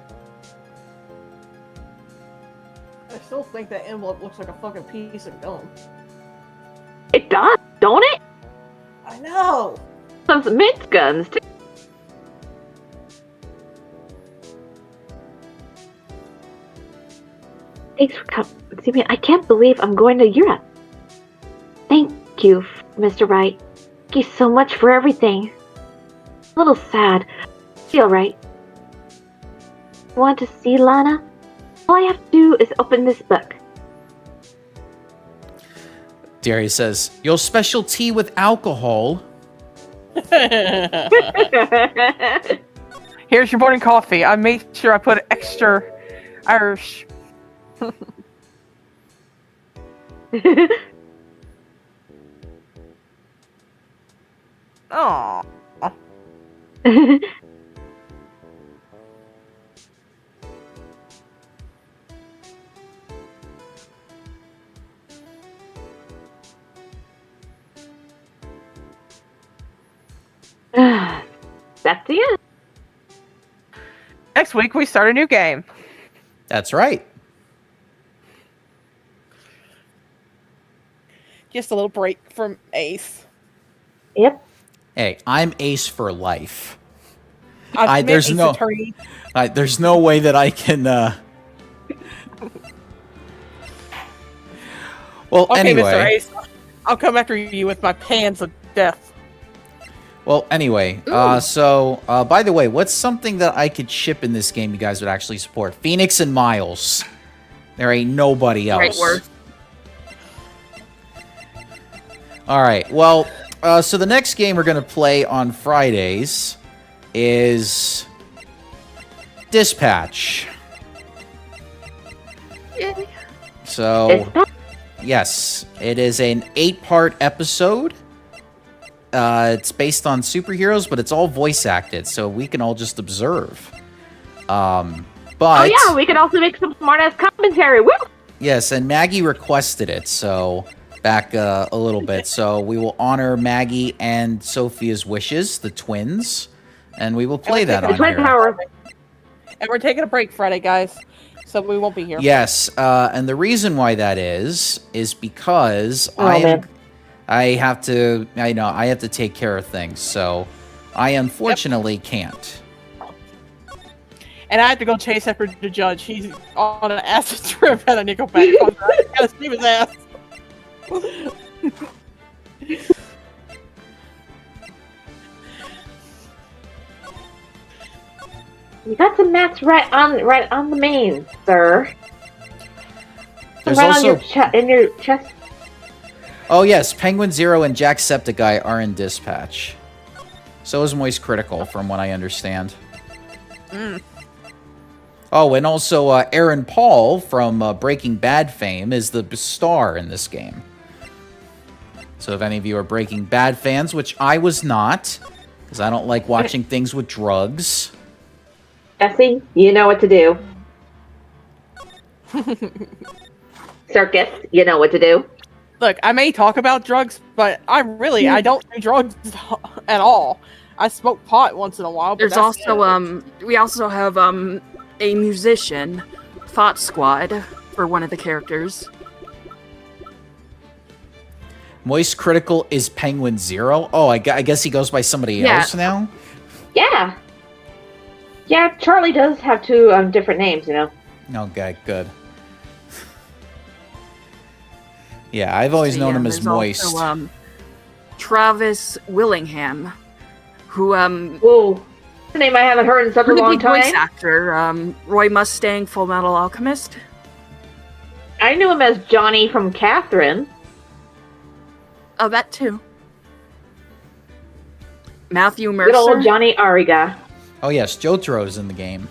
Speaker 2: still think that envelope looks like a fucking piece of gum.
Speaker 3: It does, don't it?
Speaker 2: I know!
Speaker 3: Some mint guns, too. Thanks for coming. Excuse me, I can't believe I'm going to Europe. Thank you, Mr. Wright. Thank you so much for everything. A little sad. Feel right. Want to see Lana? All I have to do is open this book.
Speaker 1: Darius says, "Your special tea with alcohol."
Speaker 2: Here's your morning coffee. I made sure I put extra Irish. Oh.
Speaker 3: That's the end.
Speaker 2: Next week we start a new game.
Speaker 1: That's right.
Speaker 2: Just a little break from Ace.
Speaker 3: Yep.
Speaker 1: Hey, I'm ace for life.
Speaker 2: I've met
Speaker 1: there's
Speaker 2: Ace
Speaker 1: no-
Speaker 2: Attorney.
Speaker 1: There's no way that I can. Well,
Speaker 2: Okay,
Speaker 1: anyway.
Speaker 2: Mr. Ace. I'll come after you with my pans of death.
Speaker 1: Well, anyway. So, by the way, what's something that I could ship in this game you guys would actually support? Phoenix and Miles. There ain't nobody else.
Speaker 4: Great work.
Speaker 1: All right. Well, so the next game we're going to play on Fridays is Dispatch.
Speaker 4: Yay.
Speaker 1: So, yes, it is an 8-part episode. It's based on superheroes, but it's all voice acted, so we can all just observe. But
Speaker 3: Oh yeah, we can also make some smart-ass commentary. Woo!
Speaker 1: yes, and Maggie requested it, so back a little bit. So we will honor Maggie and Sophia's wishes, the twins, and we will play that
Speaker 3: The
Speaker 1: on
Speaker 3: Twin
Speaker 1: here.
Speaker 3: Power.
Speaker 2: And we're taking a break Friday, guys. So we won't be here.
Speaker 1: Yes, and the reason why that is because
Speaker 3: Oh, man.
Speaker 1: I have to take care of things, so I unfortunately can't.
Speaker 2: And I have to go chase after the judge. He's on an acid trip at a Nickelback concert. I gotta save his ass.
Speaker 3: You got some mats right on the main, sir.
Speaker 1: There's
Speaker 3: right
Speaker 1: also
Speaker 3: on in your chest.
Speaker 1: oh yes, Penguin Zero and Jacksepticeye are in Dispatch. So is Moist Critical, from what I understand. Oh, and also Aaron Paul from Breaking Bad fame is the star in this game. So if any of you are Breaking Bad fans, which I was not, because I don't like watching things with drugs.
Speaker 3: Essie, you know what to do. Circus, you know what to do.
Speaker 2: Look, I may talk about drugs, but I don't do drugs at all. I smoke pot once in a while. But
Speaker 4: There's
Speaker 2: that's
Speaker 4: also
Speaker 2: it.
Speaker 4: we also have a musician, Thought Squad, for one of the characters.
Speaker 1: Moist Critical is Penguin Zero. Oh, I guess he goes by somebody
Speaker 4: Yeah.
Speaker 1: else now?
Speaker 3: Yeah. Yeah, Charlie does have two different names, you know.
Speaker 1: Okay, good. Yeah, I've always known him as
Speaker 4: There's
Speaker 1: Moist.
Speaker 4: Also, Travis Willingham, who
Speaker 3: Whoa. That's a name I haven't heard in such a
Speaker 4: pretty
Speaker 3: long
Speaker 4: big voice
Speaker 3: time.
Speaker 4: actor, Roy Mustang, Full Metal Alchemist.
Speaker 3: I knew him as Johnny from Catherine.
Speaker 4: Oh, that too. Matthew
Speaker 3: Good old
Speaker 4: Mercer.
Speaker 3: Johnny Ariga.
Speaker 1: Oh yes, Jotaro's in the game.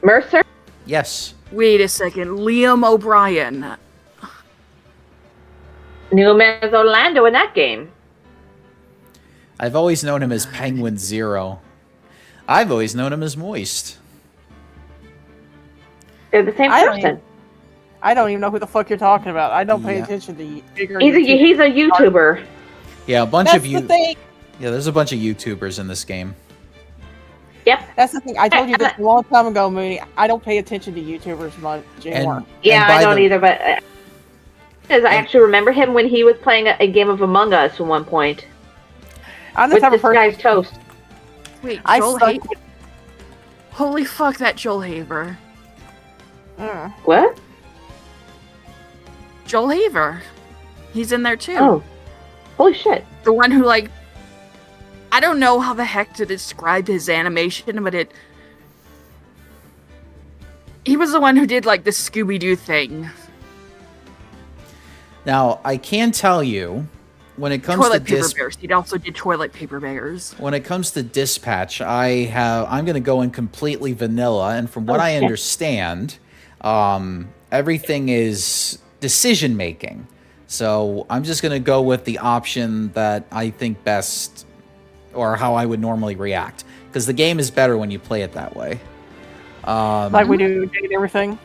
Speaker 3: Mercer?
Speaker 1: Yes.
Speaker 4: Wait a second, Liam O'Brien.
Speaker 3: Knew him as Orlando in that game.
Speaker 1: I've always known him as Penguin Zero. I've always known him as Moist.
Speaker 3: They're the same
Speaker 2: I don't
Speaker 3: person.
Speaker 2: I don't even know who the fuck you're talking about. I don't pay
Speaker 1: Yeah.
Speaker 2: attention to bigger.
Speaker 3: He's a YouTuber.
Speaker 1: Yeah, a bunch
Speaker 2: That's
Speaker 1: of you.
Speaker 2: the thing.
Speaker 1: Yeah, there's a bunch of YouTubers in this game.
Speaker 3: Yep.
Speaker 2: That's the thing. I told you this a long time ago, Mooney. I don't pay attention to YouTubers much anymore.
Speaker 3: Yeah,
Speaker 1: and by
Speaker 3: I don't
Speaker 1: the-
Speaker 3: either, but because I actually remember him when he was playing a game of Among Us at one point
Speaker 2: I'm the
Speaker 3: with
Speaker 2: type
Speaker 3: this
Speaker 2: of person.
Speaker 3: guy's toast.
Speaker 4: Wait,
Speaker 2: I
Speaker 4: Joel
Speaker 2: suck
Speaker 4: Haver. Holy fuck, that Joel Haver.
Speaker 2: Mm.
Speaker 3: What?
Speaker 4: Joel Haver. He's in there too.
Speaker 3: Oh, Holy shit.
Speaker 4: The one who, like, I don't know how the heck to describe his animation, but he was the one who did, like, the Scooby-Doo thing.
Speaker 1: Now, I can tell you, when it comes
Speaker 4: Toilet
Speaker 1: to
Speaker 4: paper bears. He also did toilet paper bears.
Speaker 1: when it comes to dispatch, I'm going to go in completely vanilla, and from what I
Speaker 3: Okay.
Speaker 1: understand, everything is decision making. So I'm just going to go with the option that I think best, or how I would normally react, because the game is better when you play it that way.
Speaker 2: Like we do date everything.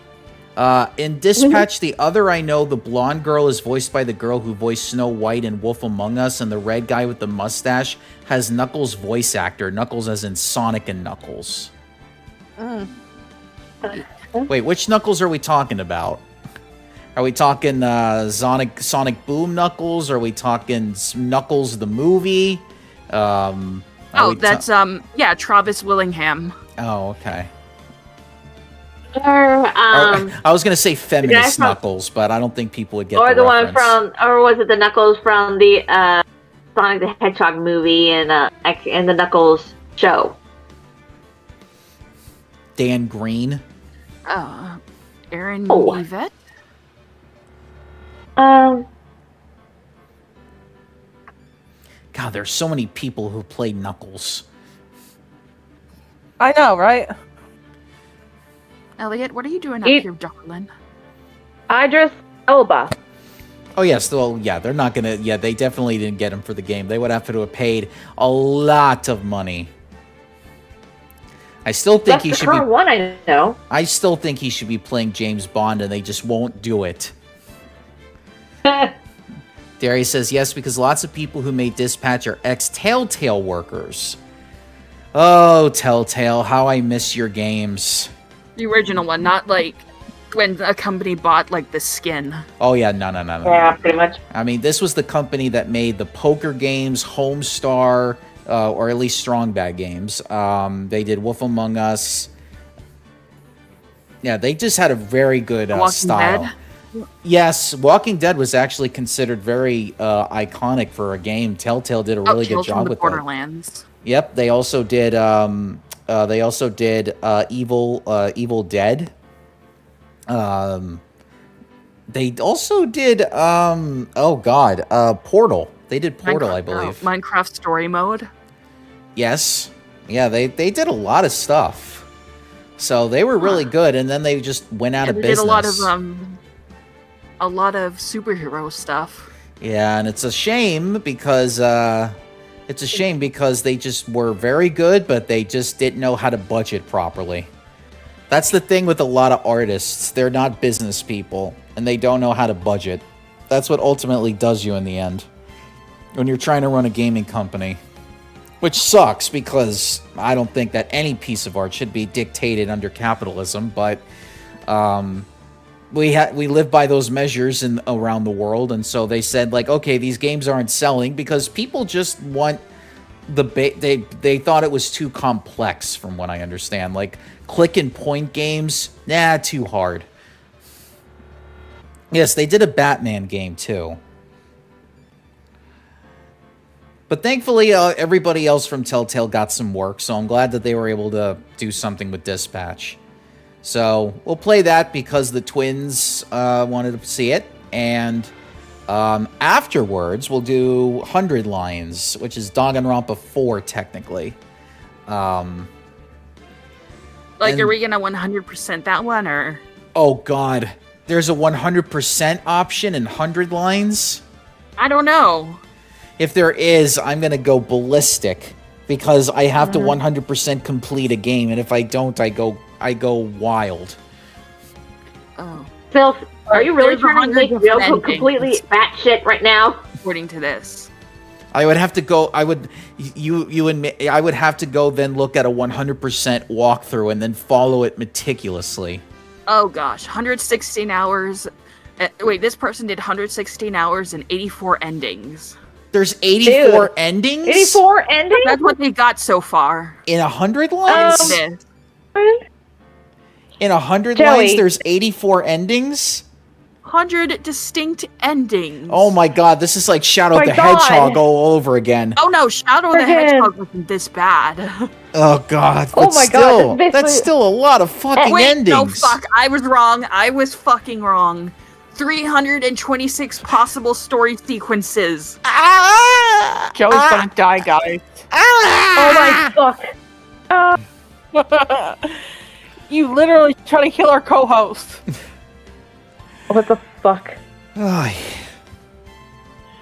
Speaker 1: In Dispatch, the other I know, the blonde girl is voiced by the girl who voiced Snow White in Wolf Among Us, and the red guy with the mustache has Knuckles' voice actor. Knuckles as in Sonic and Knuckles. Wait, which Knuckles are we talking about? Are we talking Sonic Boom Knuckles? Are we talking Knuckles the movie?
Speaker 4: That's Travis Willingham.
Speaker 1: Oh, okay.
Speaker 3: Or,
Speaker 1: I was gonna say feminist
Speaker 3: from-
Speaker 1: Knuckles, but I don't think people would get
Speaker 3: or
Speaker 1: the
Speaker 3: the one
Speaker 1: reference.
Speaker 3: from, or was it the Knuckles from the Sonic the Hedgehog movie and the Knuckles show?
Speaker 1: Dan Green.
Speaker 4: Aaron
Speaker 3: Oh.
Speaker 4: Yvette?
Speaker 1: God, there's so many people who play Knuckles.
Speaker 2: I know, right?
Speaker 4: Elliot, what are you doing up
Speaker 3: It-
Speaker 4: here, darling?
Speaker 3: Idris Elba.
Speaker 1: Oh yes, well, yeah, they're not gonna. Yeah, they definitely didn't get him for the game. They would have to have paid a lot of money. I still think
Speaker 3: That's
Speaker 1: he
Speaker 3: the
Speaker 1: should be.
Speaker 3: current one I know.
Speaker 1: I still think he should be playing James Bond, and they just won't do it. Darius says yes because lots of people who made Dispatch are ex-Telltale workers. Oh, Telltale, how I miss your games.
Speaker 4: The original one, not like when a company bought like the skin.
Speaker 1: Oh yeah, no.
Speaker 3: Yeah, pretty much.
Speaker 1: I mean, this was the company that made the poker games, Homestar, or at least Strong Bad games. They did Wolf Among Us. Yeah, they just had a very good
Speaker 4: Walking
Speaker 1: style.
Speaker 4: Dead?
Speaker 1: Yes, Walking Dead was actually considered very iconic for a game. Telltale did a really good
Speaker 4: Tales from
Speaker 1: job
Speaker 4: the
Speaker 1: with that.
Speaker 4: Borderlands.
Speaker 1: Yep, they also did. Evil Dead. They also did. Portal. They did Portal, I believe.
Speaker 4: Minecraft story mode.
Speaker 1: Yes. Yeah, they did a lot of stuff. So they were really good, and then they just went out
Speaker 4: Yeah,
Speaker 1: of
Speaker 4: they
Speaker 1: business.
Speaker 4: did a lot of superhero stuff.
Speaker 1: Yeah, and it's a shame because they just were very good, but they just didn't know how to budget properly. That's the thing with a lot of artists. They're not business people, and they don't know how to budget. That's what ultimately does you in the end when you're trying to run a gaming company. Which sucks because I don't think that any piece of art should be dictated under capitalism, but we live by those measures around the world, and so they said, like, okay, these games aren't selling because people just want they thought it was too complex, from what I understand. Like click and point games, too hard. Yes, they did a Batman game too. But thankfully, everybody else from Telltale got some work, so I'm glad that they were able to do something with Dispatch. So we'll play that because the twins wanted to see it, and afterwards we'll do 100 Lines, which is Danganronpa 4 technically.
Speaker 4: Like,
Speaker 1: And-
Speaker 4: are we gonna 100% that one, or?
Speaker 1: Oh God, there's a 100% option in 100 Lines.
Speaker 4: I don't know.
Speaker 1: If there is, I'm gonna go ballistic because I have to 100% complete a game, and if I don't, I go wild.
Speaker 4: Oh,
Speaker 3: Phil, are you really
Speaker 4: There's
Speaker 3: trying to make
Speaker 4: 100
Speaker 3: Ryoko
Speaker 4: endings.
Speaker 3: completely batshit right now?
Speaker 4: according to this.
Speaker 1: I would have to go. I would have to go then look at a 100% walkthrough and then follow it meticulously.
Speaker 4: Oh gosh, 116 hours. Wait, this person did 116 hours and 84 endings.
Speaker 1: There's 84
Speaker 3: Dude.
Speaker 1: endings
Speaker 3: 84 endings?
Speaker 4: That's what they got so far.
Speaker 1: in 100 lines.
Speaker 4: This.
Speaker 1: In 100
Speaker 3: Joey.
Speaker 1: lines, there's 84 endings.
Speaker 4: 200 distinct endings.
Speaker 1: Oh my god, this is like Shadow
Speaker 3: My
Speaker 1: the
Speaker 3: God.
Speaker 1: Hedgehog all over again.
Speaker 4: Oh no, Shadow the
Speaker 3: Friggin-
Speaker 4: Hedgehog wasn't this bad.
Speaker 1: Oh god,
Speaker 3: Oh
Speaker 1: but
Speaker 3: my God,
Speaker 1: still,
Speaker 3: that's
Speaker 1: that's
Speaker 3: basically-
Speaker 1: still a lot of fucking
Speaker 4: Wait,
Speaker 1: endings.
Speaker 4: no, fuck, I was wrong. I was fucking wrong. 326 possible story sequences.
Speaker 1: Ah!
Speaker 2: Joey's gonna die, guys.
Speaker 1: Ah!
Speaker 3: Oh my fuck.
Speaker 2: You literally try to kill our co-host.
Speaker 3: What the fuck?
Speaker 1: Ay.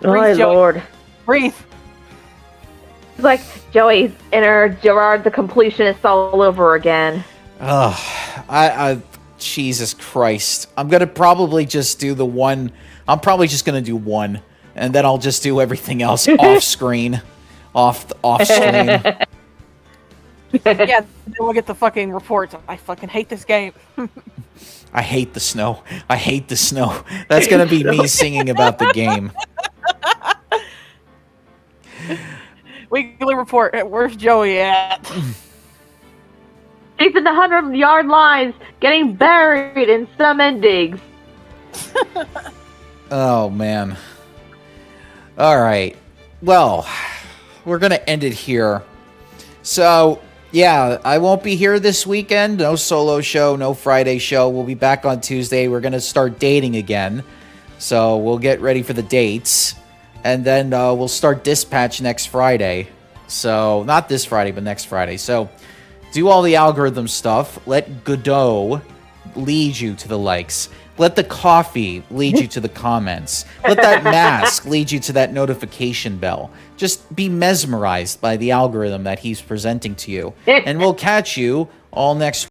Speaker 3: Oh
Speaker 2: Breathe,
Speaker 3: my
Speaker 2: Joey.
Speaker 3: lord.
Speaker 2: Breathe.
Speaker 3: It's like Joey's inner Gerard the completionist all over again.
Speaker 1: I Jesus Christ. I'm gonna probably just do the one. I'm probably just gonna do one, and then I'll just do everything else off screen, off stream.
Speaker 2: Yeah, then we'll get the fucking reports. I fucking hate this game.
Speaker 1: I hate the snow. I hate the snow. That's gonna be me singing about the game.
Speaker 2: Weekly report. Where's Joey at?
Speaker 3: Deep in the 100-yard lines, getting buried in some endings.
Speaker 1: Oh man. All right. Well, we're gonna end it here. So yeah, I won't be here this weekend. No solo show, no Friday show. We'll be back on Tuesday. We're gonna start dating again. So we'll get ready for the dates. And then we'll start Dispatch next Friday. So, not this Friday, but next Friday. So, do all the algorithm stuff. Let Godot lead you to the likes. Let the coffee lead you to the comments. Let that mask lead you to that notification bell. Just be mesmerized by the algorithm that he's presenting to you. And we'll catch you all next